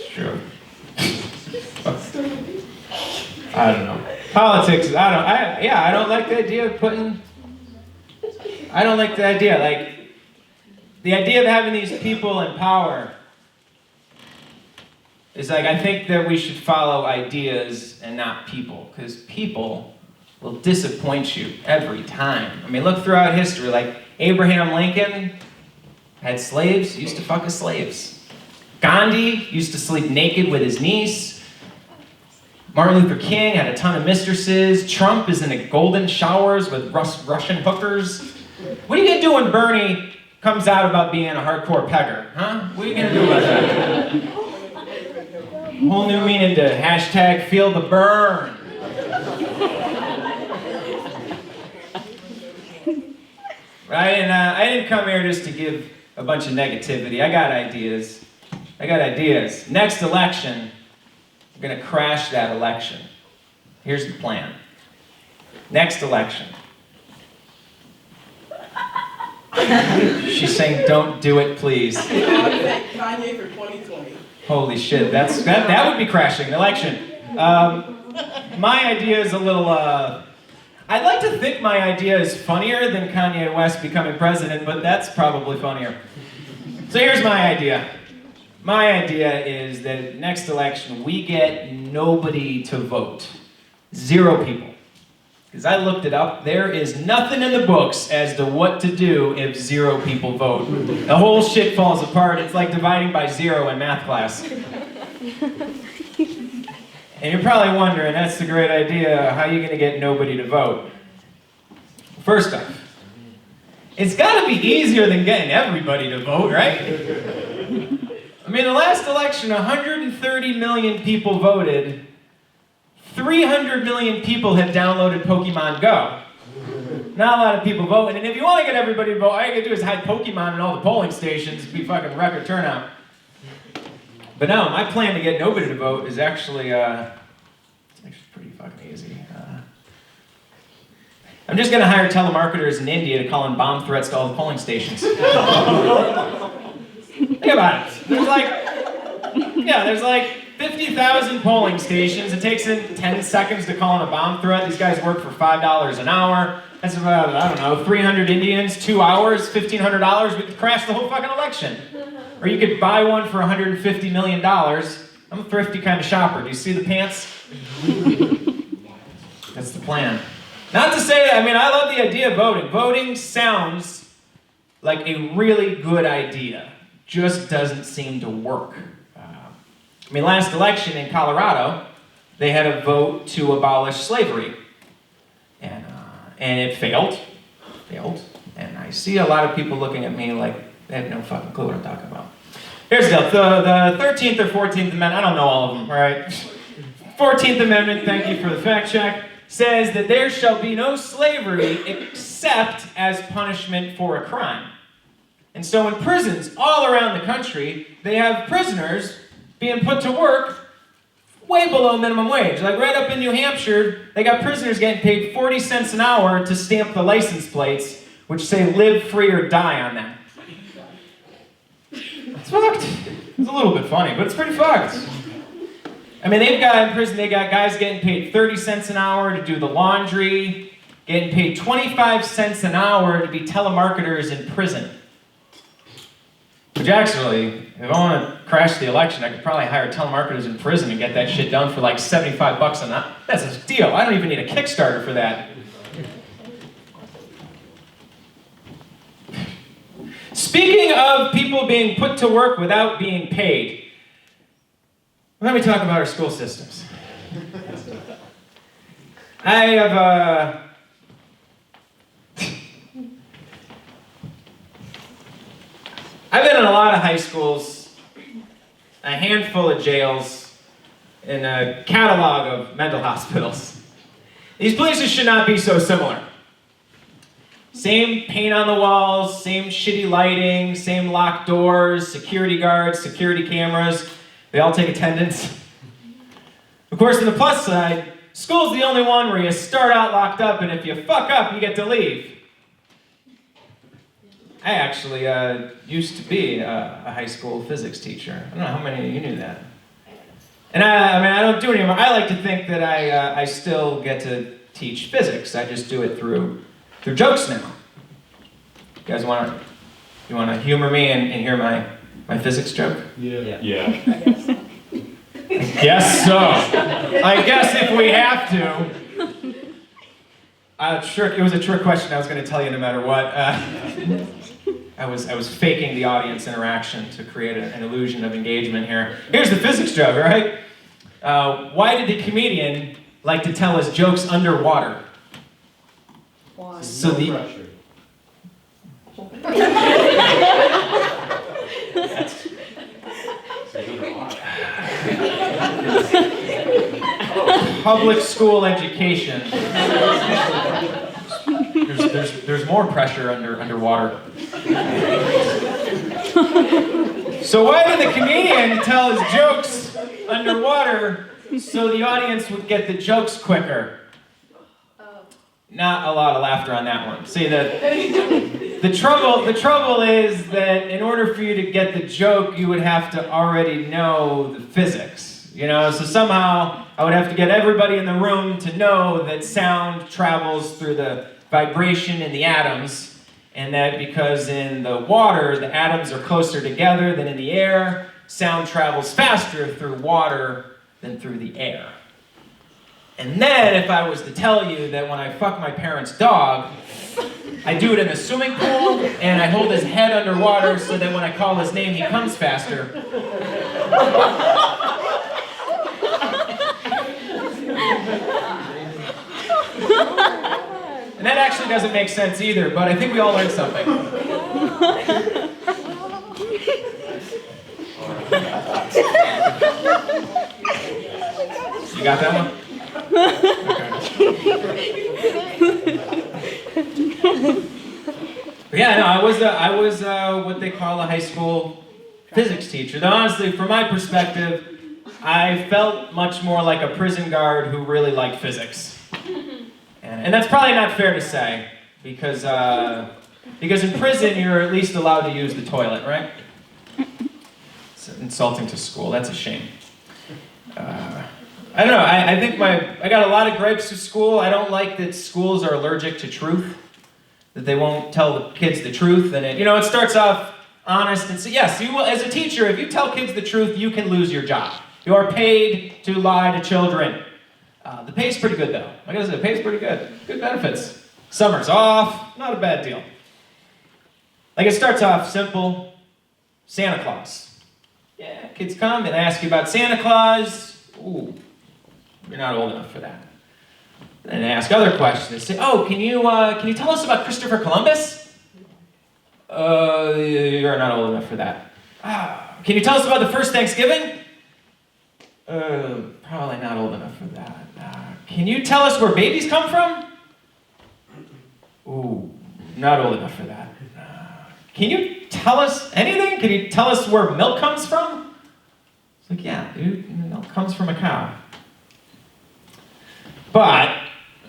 true. I don't know. Politics, I don't like the idea of putting, I don't like the idea, like, the idea of having these people in power is like, I think that we should follow ideas and not people, because people will disappoint you every time. I mean, look throughout history, like Abraham Lincoln had slaves, used to fuck his slaves. Gandhi used to sleep naked with his niece. Martin Luther King had a ton of mistresses. Trump is in the golden showers with Russian hookers. What are you gonna do when Bernie comes out about being a hardcore pegger, huh? What are you gonna do about that? Whole new meaning to hashtag feel the burn. Right, and I didn't come here just to give a bunch of negativity. I got ideas. Next election, we're gonna crash that election. Here's the plan. Next election. She's saying, don't do it, please. Kanye for 2020. Holy shit, that would be crashing the election. My idea is a little, I'd like to think my idea is funnier than Kanye West becoming president, but that's probably funnier. So here's my idea. My idea is that next election, we get nobody to vote. 0 people. Because I looked it up, there is nothing in the books as to what to do if 0 people vote. The whole shit falls apart. It's like dividing by 0 in math class. And you're probably wondering, that's the great idea, how are you going to get nobody to vote? First off, it's got to be easier than getting everybody to vote, right? I mean, the last election, 130 million people voted. 300 million people have downloaded Pokemon Go. Not a lot of people voting, and if you want to get everybody to vote, all you gotta do is hide Pokemon in all the polling stations. It'd be fucking record turnout. But no, my plan to get nobody to vote is actually, it's actually pretty fucking easy. I'm just gonna hire telemarketers in India to call in bomb threats to all the polling stations. Think about it. There's like 50,000 polling stations. It takes them 10 seconds to call in a bomb threat. These guys work for $5 an hour. That's about, I don't know, 300 Indians, 2 hours, $1,500. We could crash the whole fucking election. Or you could buy one for $150 million. I'm a thrifty kind of shopper. Do you see the pants? That's the plan. Not to say that, I mean, I love the idea of voting. Voting sounds like a really good idea. Just doesn't seem to work. I mean, last election in Colorado, they had a vote to abolish slavery. And it failed. And I see a lot of people looking at me like they have no fucking clue what I'm talking about. Here's the deal. The 13th or 14th Amendment, I don't know all of them, all right? 14th Amendment, thank you for the fact check, says that there shall be no slavery except as punishment for a crime. And so in prisons all around the country, they have prisoners being put to work way below minimum wage. Like right up in New Hampshire, they got prisoners getting paid 40 cents an hour to stamp the license plates, which say live free or die on them. It's fucked. It's a little bit funny, but it's pretty fucked. I mean, they've got in prison, they got guys getting paid 30 cents an hour to do the laundry, getting paid 25 cents an hour to be telemarketers in prison. Which actually, if I want to crash the election, I could probably hire telemarketers in prison and get that shit done for like 75 bucks an hour. That's a deal. I don't even need a Kickstarter for that. Speaking of people being put to work without being paid, let me talk about our school systems. I've been in a lot of high schools, a handful of jails, and a catalog of mental hospitals. These places should not be so similar. Same paint on the walls, same shitty lighting, same locked doors, security guards, security cameras. They all take attendance. Of course, on the plus side, school's the only one where you start out locked up, and if you fuck up, you get to leave. I actually used to be a high school physics teacher. I don't know how many of you knew that. And I don't do it anymore. I like to think that I still get to teach physics. I just do it through jokes now. You guys want to humor me and hear my physics joke? Yeah. I guess so. I guess if we have to. It was a trick question. I was going to tell you no matter what. I was faking the audience interaction to create an illusion of engagement here. Here's the physics joke, all right? Why did the comedian like to tell his jokes underwater? Why? So the pressure. public school education. There's more pressure underwater. So why did the comedian tell his jokes underwater so the audience would get the jokes quicker? Not a lot of laughter on that one. See, the trouble is that in order for you to get the joke, you would have to already know the physics. You know, so somehow I would have to get everybody in the room to know that sound travels through the vibration in the atoms, and that because in the water, the atoms are closer together than in the air, sound travels faster through water than through the air. And then if I was to tell you that when I fuck my parents' dog, I do it in a swimming pool and I hold his head underwater so that when I call his name, he comes faster. And that actually doesn't make sense either, but I think we all learned something. You got that one? But yeah, no, I was what they call a high school physics teacher. Though honestly, from my perspective, I felt much more like a prison guard who really liked physics. And that's probably not fair to say, because in prison you're at least allowed to use the toilet, right? It's insulting to school. That's a shame. I don't know. I think I got a lot of gripes with school. I don't like that schools are allergic to truth, that they won't tell the kids the truth, and it starts off honest and so yes, you will, as a teacher, if you tell kids the truth, you can lose your job. You are paid to lie to children. The pay's pretty good though. Like I said, the pay's pretty good. Good benefits. Summer's off, not a bad deal. Like it starts off simple. Santa Claus. Yeah, kids come and ask you about Santa Claus. Ooh, you're not old enough for that. And they ask other questions. They say, oh, can you tell us about Christopher Columbus? You're not old enough for that. Can you tell us about the first Thanksgiving? Probably not old enough for that. Can you tell us where babies come from? Ooh, not old enough for that. Can you tell us anything? Can you tell us where milk comes from? It's like, yeah, dude, milk comes from a cow. But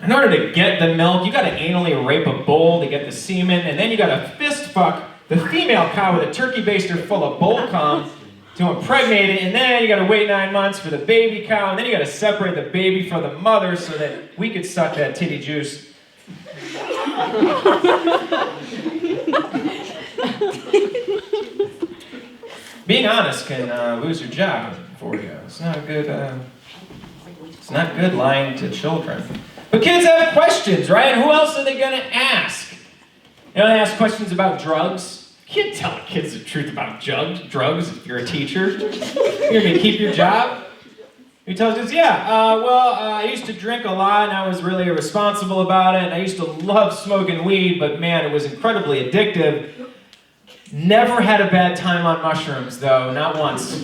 in order to get the milk, you gotta anally rape a bull to get the semen, and then you gotta fist fuck the female cow with a turkey baster full of bull cum to impregnate it, and then you gotta wait 9 months for the baby cow, and then you gotta separate the baby from the mother so that we could suck that titty juice. Being honest can lose your job for you. It's not good. It's not good lying to children. But kids have questions, right? Who else are they gonna ask? They ask questions about drugs. You can't tell kids the truth about drugs if you're a teacher. You're gonna keep your job. He tells us, I used to drink a lot and I was really irresponsible about it. And I used to love smoking weed, but man, it was incredibly addictive. Never had a bad time on mushrooms, though, not once.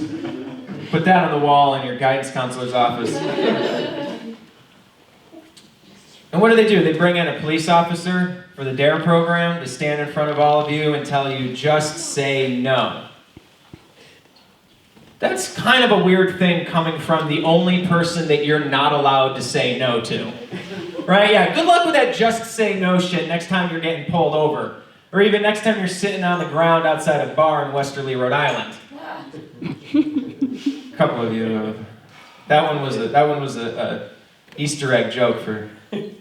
Put that on the wall in your guidance counselor's office. And what do? They bring in a police officer for the DARE program to stand in front of all of you and tell you, just say no. That's kind of a weird thing coming from the only person that you're not allowed to say no to. Right? Yeah, good luck with that just say no shit next time you're getting pulled over. Or even next time you're sitting on the ground outside a bar in Westerly, Rhode Island. A couple of you. That one was a Easter egg joke for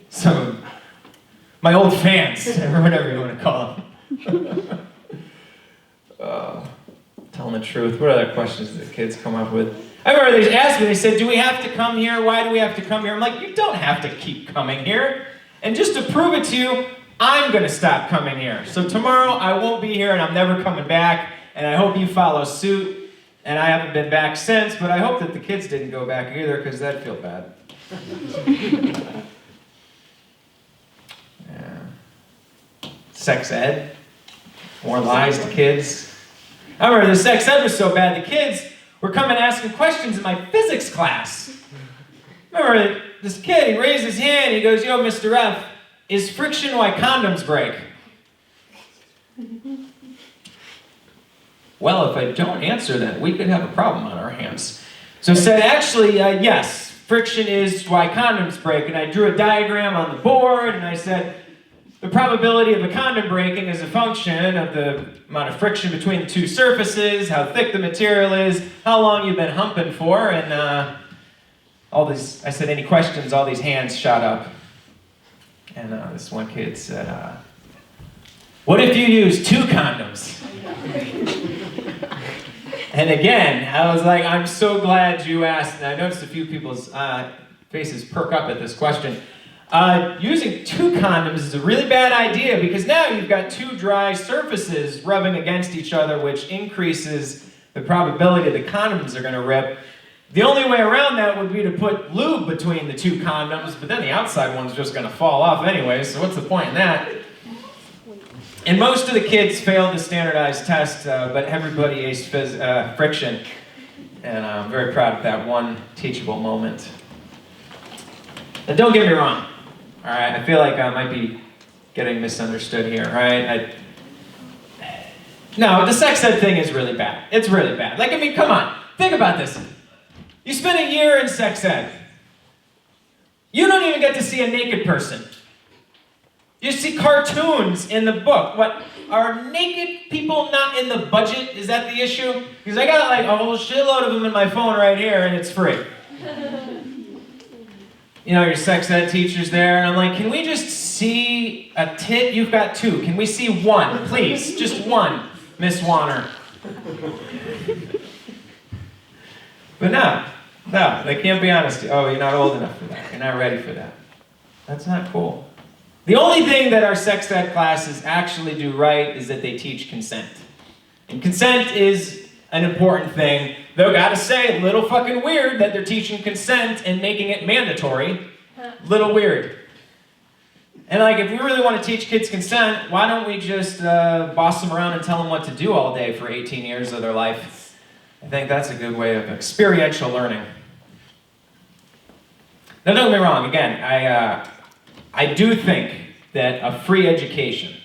some of my old fans, or whatever you want to call them. Telling the truth. What other questions did the kids come up with? I remember they asked me, they said, do we have to come here? Why do we have to come here? I'm like, you don't have to keep coming here. And just to prove it to you, I'm going to stop coming here. So tomorrow I won't be here and I'm never coming back. And I hope you follow suit. And I haven't been back since, but I hope that the kids didn't go back either, because that'd feel bad. Yeah. Sex ed. More lies to kids. I remember the sex ed was so bad, the kids were coming asking questions in my physics class. I remember this kid, he raised his hand, he goes, yo, Mr. F, is friction why condoms break? Well, if I don't answer that, we could have a problem on our hands. So I said, actually, yes, friction is why condoms break. And I drew a diagram on the board, and I said, the probability of a condom breaking is a function of the amount of friction between the two surfaces, how thick the material is, how long you've been humping for, and all these, I said, any questions, all these hands shot up. And this one kid said, what if you use 2 condoms? And again, I was like, I'm so glad you asked, and I noticed a few people's faces perk up at this question. Using 2 condoms is a really bad idea because now you've got 2 dry surfaces rubbing against each other, which increases the probability the condoms are going to rip. The only way around that would be to put lube between the 2 condoms, but then the outside one's just going to fall off anyway, so what's the point in that? And most of the kids failed the standardized test, but everybody aced friction. And I'm very proud of that one teachable moment. Now don't get me wrong, all right? I feel like I might be getting misunderstood here, right? No, the sex ed thing is really bad. It's really bad. Like, I mean, come on, think about this. You spend a year in sex ed. You don't even get to see a naked person. You see cartoons in the book. What, are naked people not in the budget? Is that the issue? Because I got like a whole shitload of them in my phone right here and it's free. You know, your sex ed teacher's there and I'm like, can we just see a tit? You've got 2. Can we see 1, please? Just 1, Miss Warner. But no, they can't be honest. Oh, you're not old enough for that. You're not ready for that. That's not cool. The only thing that our sex ed classes actually do right is that they teach consent. And consent is an important thing. Though gotta say, a little fucking weird that they're teaching consent and making it mandatory. Little weird. And like, if we really want to teach kids consent, why don't we just boss them around and tell them what to do all day for 18 years of their life? I think that's a good way of experiential learning. Now don't get me wrong, again, I do think that a free education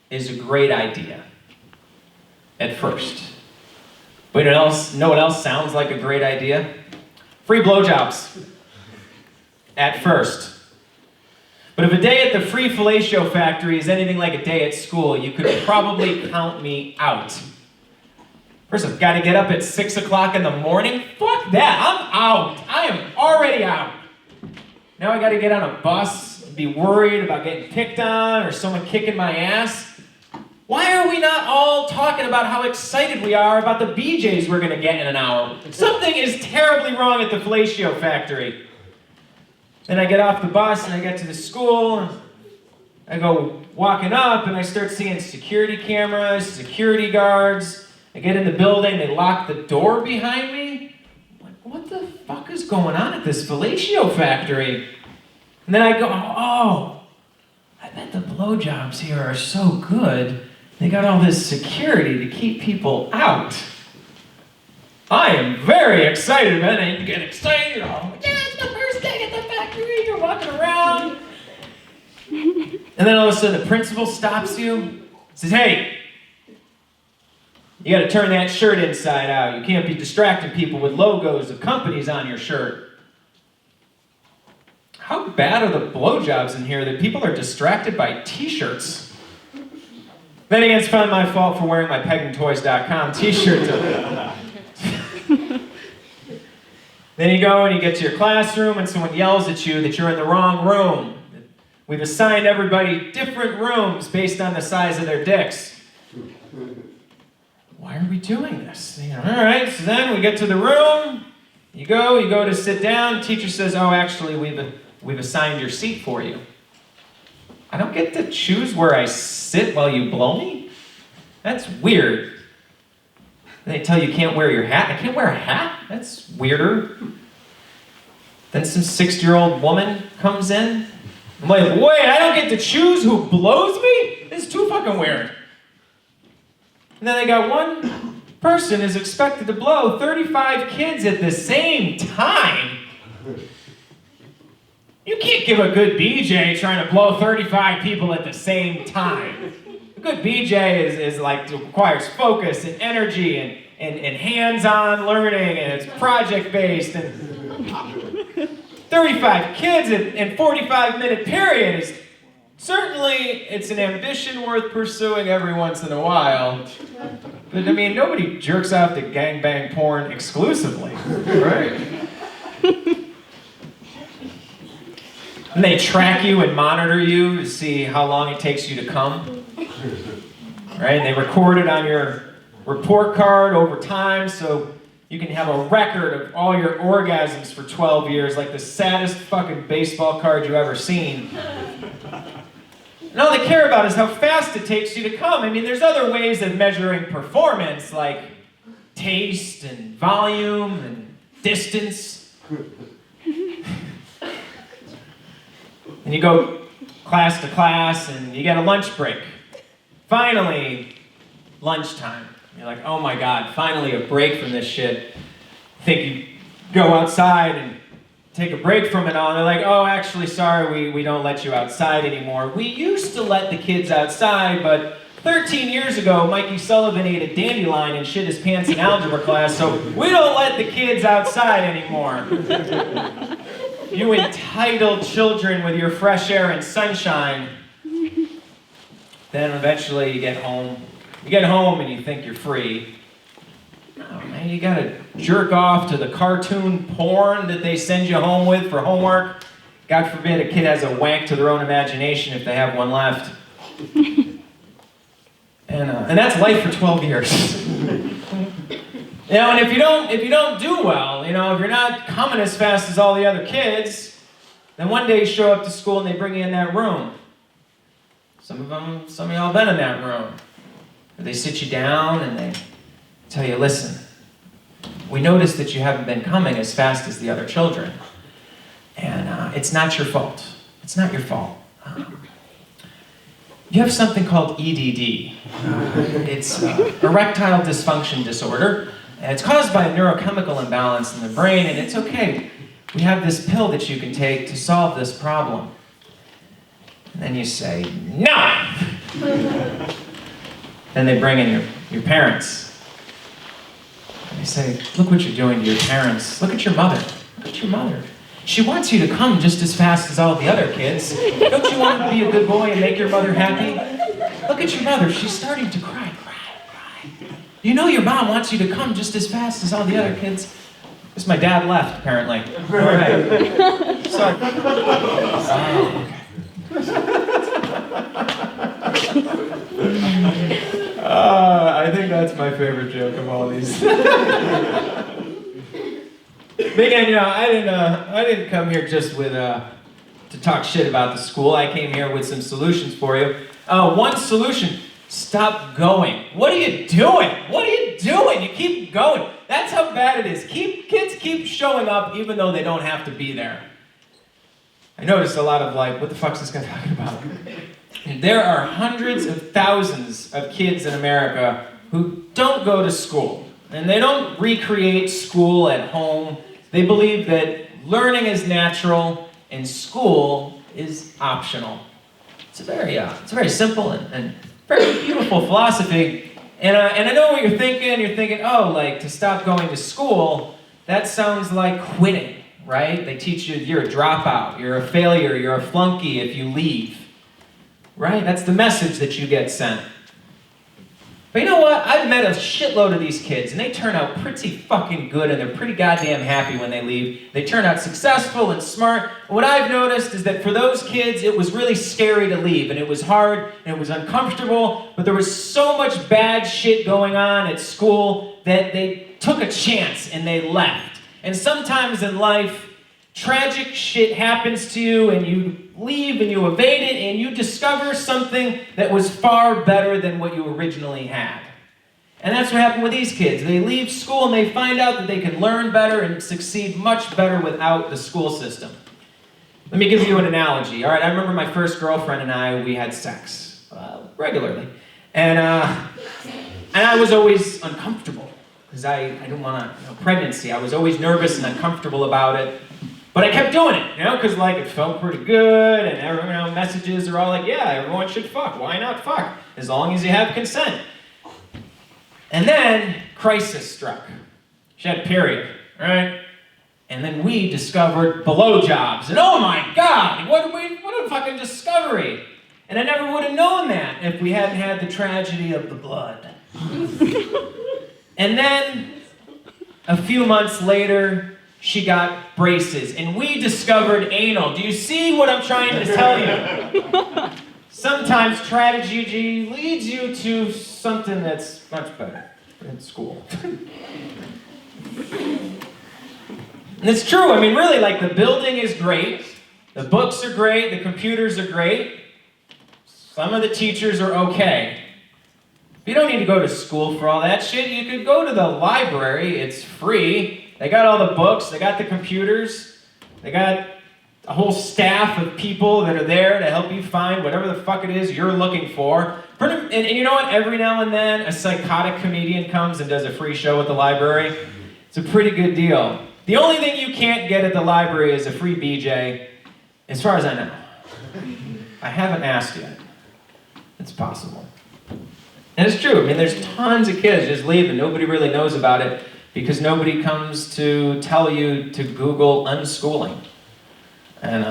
is a great idea at first. But you know what else sounds like a great idea? Free blowjobs at first. But if a day at the free fellatio factory is anything like a day at school, you could probably count me out. First, I've got to get up at 6 o'clock in the morning. Fuck that, I'm out. I am already out. Now I got to get on a bus and be worried about getting picked on or someone kicking my ass. Why are we not all talking about how excited we are about the BJs we're going to get in an hour? Something is terribly wrong at the fellatio factory. Then I get off the bus and I get to the school. And I go walking up and I start seeing security cameras, security guards. I get in the building, they lock the door behind me. I'm like, what the fuck is going on at this fellatio factory? And then I go, oh, I bet the blowjobs here are so good. They got all this security to keep people out. I am very excited, man. And you get excited, yeah, it's my first day at the factory. You're walking around. And then all of a sudden the principal stops you, says, hey, you got to turn that shirt inside out. You can't be distracting people with logos of companies on your shirt. How bad are the blowjobs in here that people are distracted by t-shirts? Then again, it's probably my fault for wearing my peggingtoys.com t-shirt. Then you go and you get to your classroom and someone yells at you that you're in the wrong room. We've assigned everybody different rooms based on the size of their dicks. Why are we doing this? You know, all right, so then we get to the room. You go to sit down. Teacher says, oh, actually, we've assigned your seat for you. I don't get to choose where I sit while you blow me? That's weird. They tell you can't wear your hat. I can't wear a hat? That's weirder. Then some 60-year-old woman comes in. I'm like, wait, I don't get to choose who blows me? This is too fucking weird. And then they got one person is expected to blow 35 kids at the same time. You can't give a good BJ trying to blow 35 people at the same time. A good BJ is like, requires focus and energy and hands-on learning, and it's project-based. And 35 kids in 45-minute period is certainly, it's an ambition worth pursuing every once in a while. But I mean, nobody jerks off to gangbang porn exclusively, right? And they track you and monitor you to see how long it takes you to come. Right? And they record it on your report card over time so you can have a record of all your orgasms for 12 years, like the saddest fucking baseball card you've ever seen. And all they care about is how fast it takes you to come. I mean, there's other ways of measuring performance, like taste and volume and distance. And you go class to class and you get a lunch break. Finally, lunchtime. You're like, oh my God, finally a break from this shit. Think you go outside and take a break from it all, and they're like, oh, actually, sorry, we don't let you outside anymore. We used to let the kids outside, but 13 years ago, Mikey Sullivan ate a dandelion and shit his pants in algebra class, so we don't let the kids outside anymore. You entitled children with your fresh air and sunshine. Then eventually you get home. You get home and you think you're free. Oh man, you gotta jerk off to the cartoon porn that they send you home with for homework. God forbid a kid has a wank to their own imagination if they have one left. And that's life for 12 years. You know, and if you don't do well, you know, if you're not coming as fast as all the other kids, then one day you show up to school and they bring you in that room. Some of y'all been in that room. They sit you down and they tell you, listen, we noticed that you haven't been coming as fast as the other children. And it's not your fault. It's not your fault. You have something called EDD. It's erectile dysfunction disorder. And it's caused by a neurochemical imbalance in the brain, and it's okay. We have this pill that you can take to solve this problem. And then you say, no! Then they bring in your parents. And they say, look what you're doing to your parents. Look at your mother. Look at your mother. She wants you to come just as fast as all the other kids. Don't you want to be a good boy and make your mother happy? Look at your mother. She's starting to cry. You know your mom wants you to come just as fast as all the other kids. Because my dad left, apparently. All right. Sorry. I think that's my favorite joke of all these. But again, you know, I didn't come here just with to talk shit about the school. I came here with some solutions for you. One solution: stop going. What are you doing? What are you doing? You keep going. That's how bad it is. Kids keep showing up even though they don't have to be there. I noticed a lot of like, what the fuck's this guy talking about? There are hundreds of thousands of kids in America who don't go to school. And they don't recreate school at home. They believe that learning is natural and school is optional. It's a very simple and very beautiful philosophy. And I know what you're thinking. You're thinking, oh, like to stop going to school, that sounds like quitting, right? They teach you you're a dropout, you're a failure, you're a flunky if you leave, right? That's the message that you get sent. But you know what? I've met a shitload of these kids, and they turn out pretty fucking good, and they're pretty goddamn happy when they leave. They turn out successful and smart. And what I've noticed is that for those kids, it was really scary to leave, and it was hard, and it was uncomfortable, but there was so much bad shit going on at school that they took a chance, and they left. And sometimes in life, tragic shit happens to you, and you leave and you evade it, and you discover something that was far better than what you originally had. And that's what happened with these kids. They leave school and they find out that they can learn better and succeed much better without the school system. Let me give you an analogy. All right, I remember my first girlfriend and I, we had sex regularly. And I was always uncomfortable because I didn't want pregnancy. I was always nervous and uncomfortable about it. But I kept doing it, because like it felt pretty good, and everyone, messages are all like, yeah, everyone should fuck. Why not fuck? As long as you have consent. And then crisis struck. She had a period, right? And then we discovered blowjobs, and oh my God, what a fucking discovery! And I never would have known that if we hadn't had the tragedy of the blood. And then a few months later, she got braces, and we discovered anal. Do you see what I'm trying to tell you? Sometimes tragedy leads you to something that's much better for at school. And it's true, I mean, really, like, the building is great, the books are great, the computers are great, some of the teachers are okay. You don't need to go to school for all that shit. You could go to the library, it's free. They got all the books, they got the computers, they got a whole staff of people that are there to help you find whatever the fuck it is you're looking for. And you know what? Every now and then, a psychotic comedian comes and does a free show at the library. It's a pretty good deal. The only thing you can't get at the library is a free BJ, as far as I know. I haven't asked yet. It's possible. And it's true. I mean, there's tons of kids just leave and nobody really knows about it because nobody comes to tell you to Google unschooling. And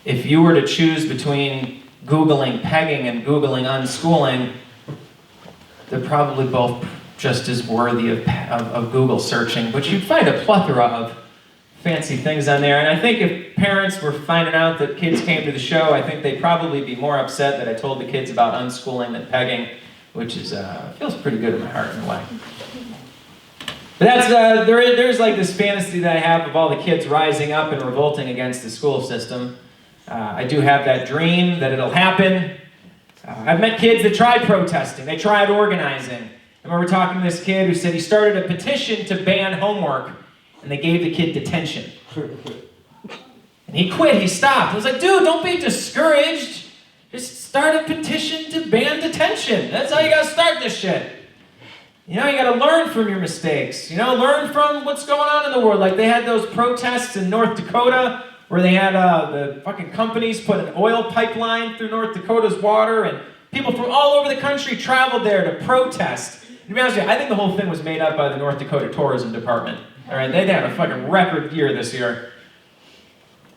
if you were to choose between Googling pegging and Googling unschooling, they're probably both just as worthy of Google searching, but you'd find a plethora of fancy things on there. And I think if parents were finding out that kids came to the show, I think they'd probably be more upset that I told the kids about unschooling than pegging, which is feels pretty good in my heart in a way. But that's there's like this fantasy that I have of all the kids rising up and revolting against the school system. I do have that dream that it'll happen. I've met kids that tried protesting, they tried organizing. I remember talking to this kid who said he started a petition to ban homework, and they gave the kid detention. And he quit, he stopped. I was like, dude, don't be discouraged. Just start a petition to ban detention. That's how you gotta start this shit. You know, you gotta learn from your mistakes. You know, learn from what's going on in the world. Like they had those protests in North Dakota where they had the fucking companies put an oil pipeline through North Dakota's water, and people from all over the country traveled there to protest. To be honest with you, I think the whole thing was made up by the North Dakota Tourism Department. All right, they had a fucking record year this year.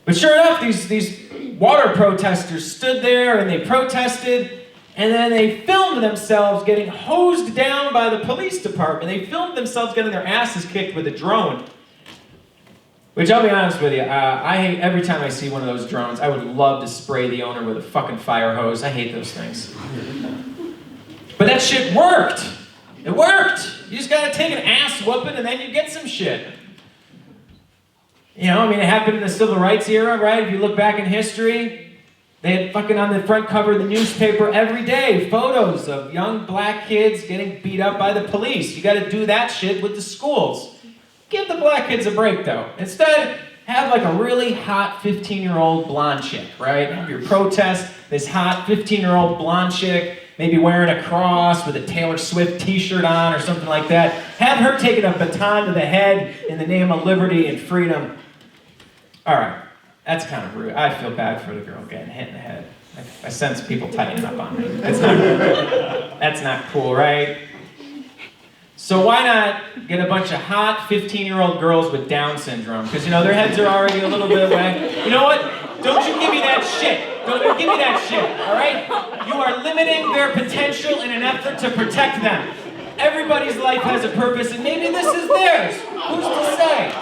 But sure enough, these water protesters stood there and they protested, and then they filmed themselves getting hosed down by the police department. They filmed themselves getting their asses kicked with a drone. Which, I'll be honest with you, I hate every time I see one of those drones. I would love to spray the owner with a fucking fire hose. I hate those things. But that shit worked. It worked. You just gotta take an ass whooping and then you get some shit. You know, I mean, it happened in the civil rights era, right? If you look back in history, they had fucking on the front cover of the newspaper every day photos of young black kids getting beat up by the police. You gotta do that shit with the schools. Give the black kids a break, though. Instead, have like a really hot 15-year-old blonde chick, right? Have your protest, this hot 15-year-old blonde chick, maybe wearing a cross with a Taylor Swift t-shirt on or something like that. Have her taking a baton to the head in the name of liberty and freedom. All right, that's kind of rude. I feel bad for the girl getting hit in the head. I sense people tightening up on me. That's not cool, right? So why not get a bunch of hot 15-year-old girls with Down syndrome? Because, you know, their heads are already a little bit away. You know what? Don't you give me that shit. Don't you give me that shit, all right? You are limiting their potential in an effort to protect them. Everybody's life has a purpose, and maybe this is theirs. Who's to say?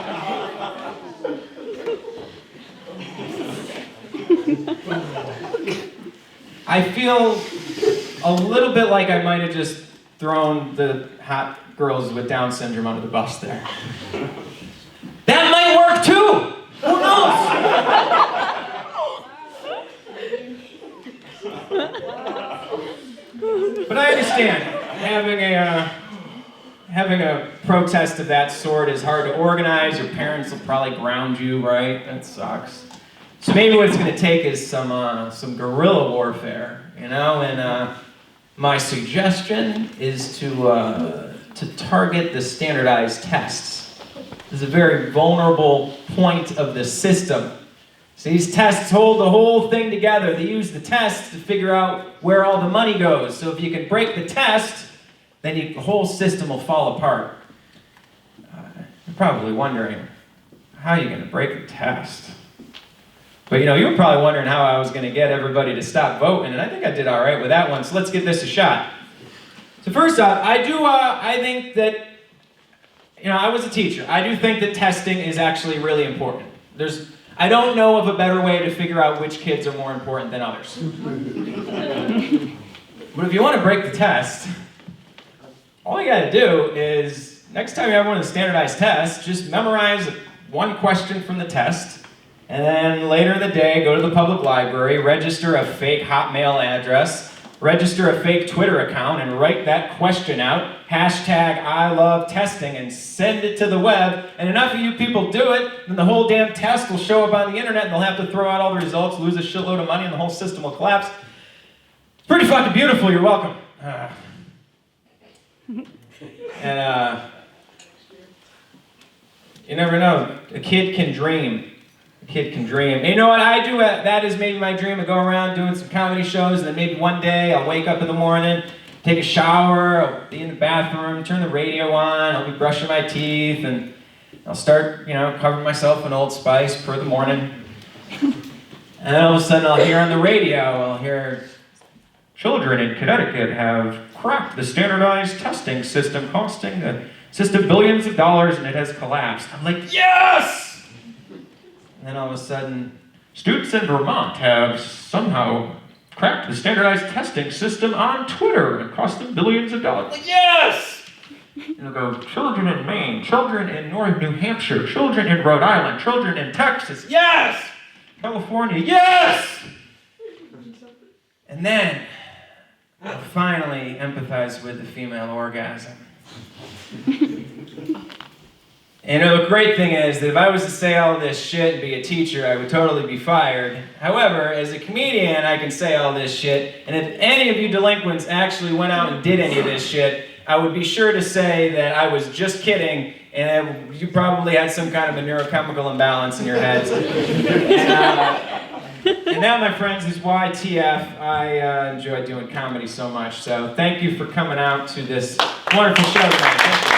I feel a little bit like I might have just thrown the hot girls with Down syndrome under the bus there. That might work too! Who knows? But I understand, having a protest of that sort is hard to organize. Your parents will probably ground you, right? That sucks. So maybe what it's going to take is some guerrilla warfare, you know? And my suggestion is to target the standardized tests. This is a very vulnerable point of the system. So these tests hold the whole thing together. They use the tests to figure out where all the money goes. So if you can break the test, then the whole system will fall apart. You're probably wondering, how are you going to break the test? But you know, you were probably wondering how I was going to get everybody to stop voting, and I think I did all right with that one, so let's give this a shot. So first off, I think that, you know, I was a teacher. I do think that testing is actually really important. I don't know of a better way to figure out which kids are more important than others. But if you want to break the test, all you gotta do is, next time you have one of the standardized tests, just memorize one question from the test, and then later in the day, go to the public library, register a fake Hotmail address, register a fake Twitter account, and write that question out, hashtag I love testing, and send it to the web. And enough of you people do it, then the whole damn test will show up on the internet, and they'll have to throw out all the results, lose a shitload of money, and the whole system will collapse. It's pretty fucking beautiful, you're welcome. You never know, a kid can dream. A kid can dream. And you know what I do? That is maybe my dream. I go around doing some comedy shows, and then maybe one day I'll wake up in the morning, take a shower, I'll be in the bathroom, turn the radio on, I'll be brushing my teeth, and I'll start, covering myself in Old Spice for the morning. And then all of a sudden I'll hear on the radio, I'll hear, children in Connecticut have cracked the standardized testing system, costing the system billions of dollars, and it has collapsed. I'm like, yes! And then all of a sudden, students in Vermont have somehow cracked the standardized testing system on Twitter, and it cost them billions of dollars. I'm like, yes! And they'll go, children in Maine, children in North New Hampshire, children in Rhode Island, children in Texas, yes! California, yes! And then, I'll finally empathize with the female orgasm. And the great thing is that if I was to say all this shit and be a teacher, I would totally be fired. However, as a comedian, I can say all this shit, and if any of you delinquents actually went out and did any of this shit, I would be sure to say that I was just kidding, and you probably had some kind of a neurochemical imbalance in your heads. And that, my friends, is YTF. I enjoy doing comedy so much, so thank you for coming out to this wonderful show tonight.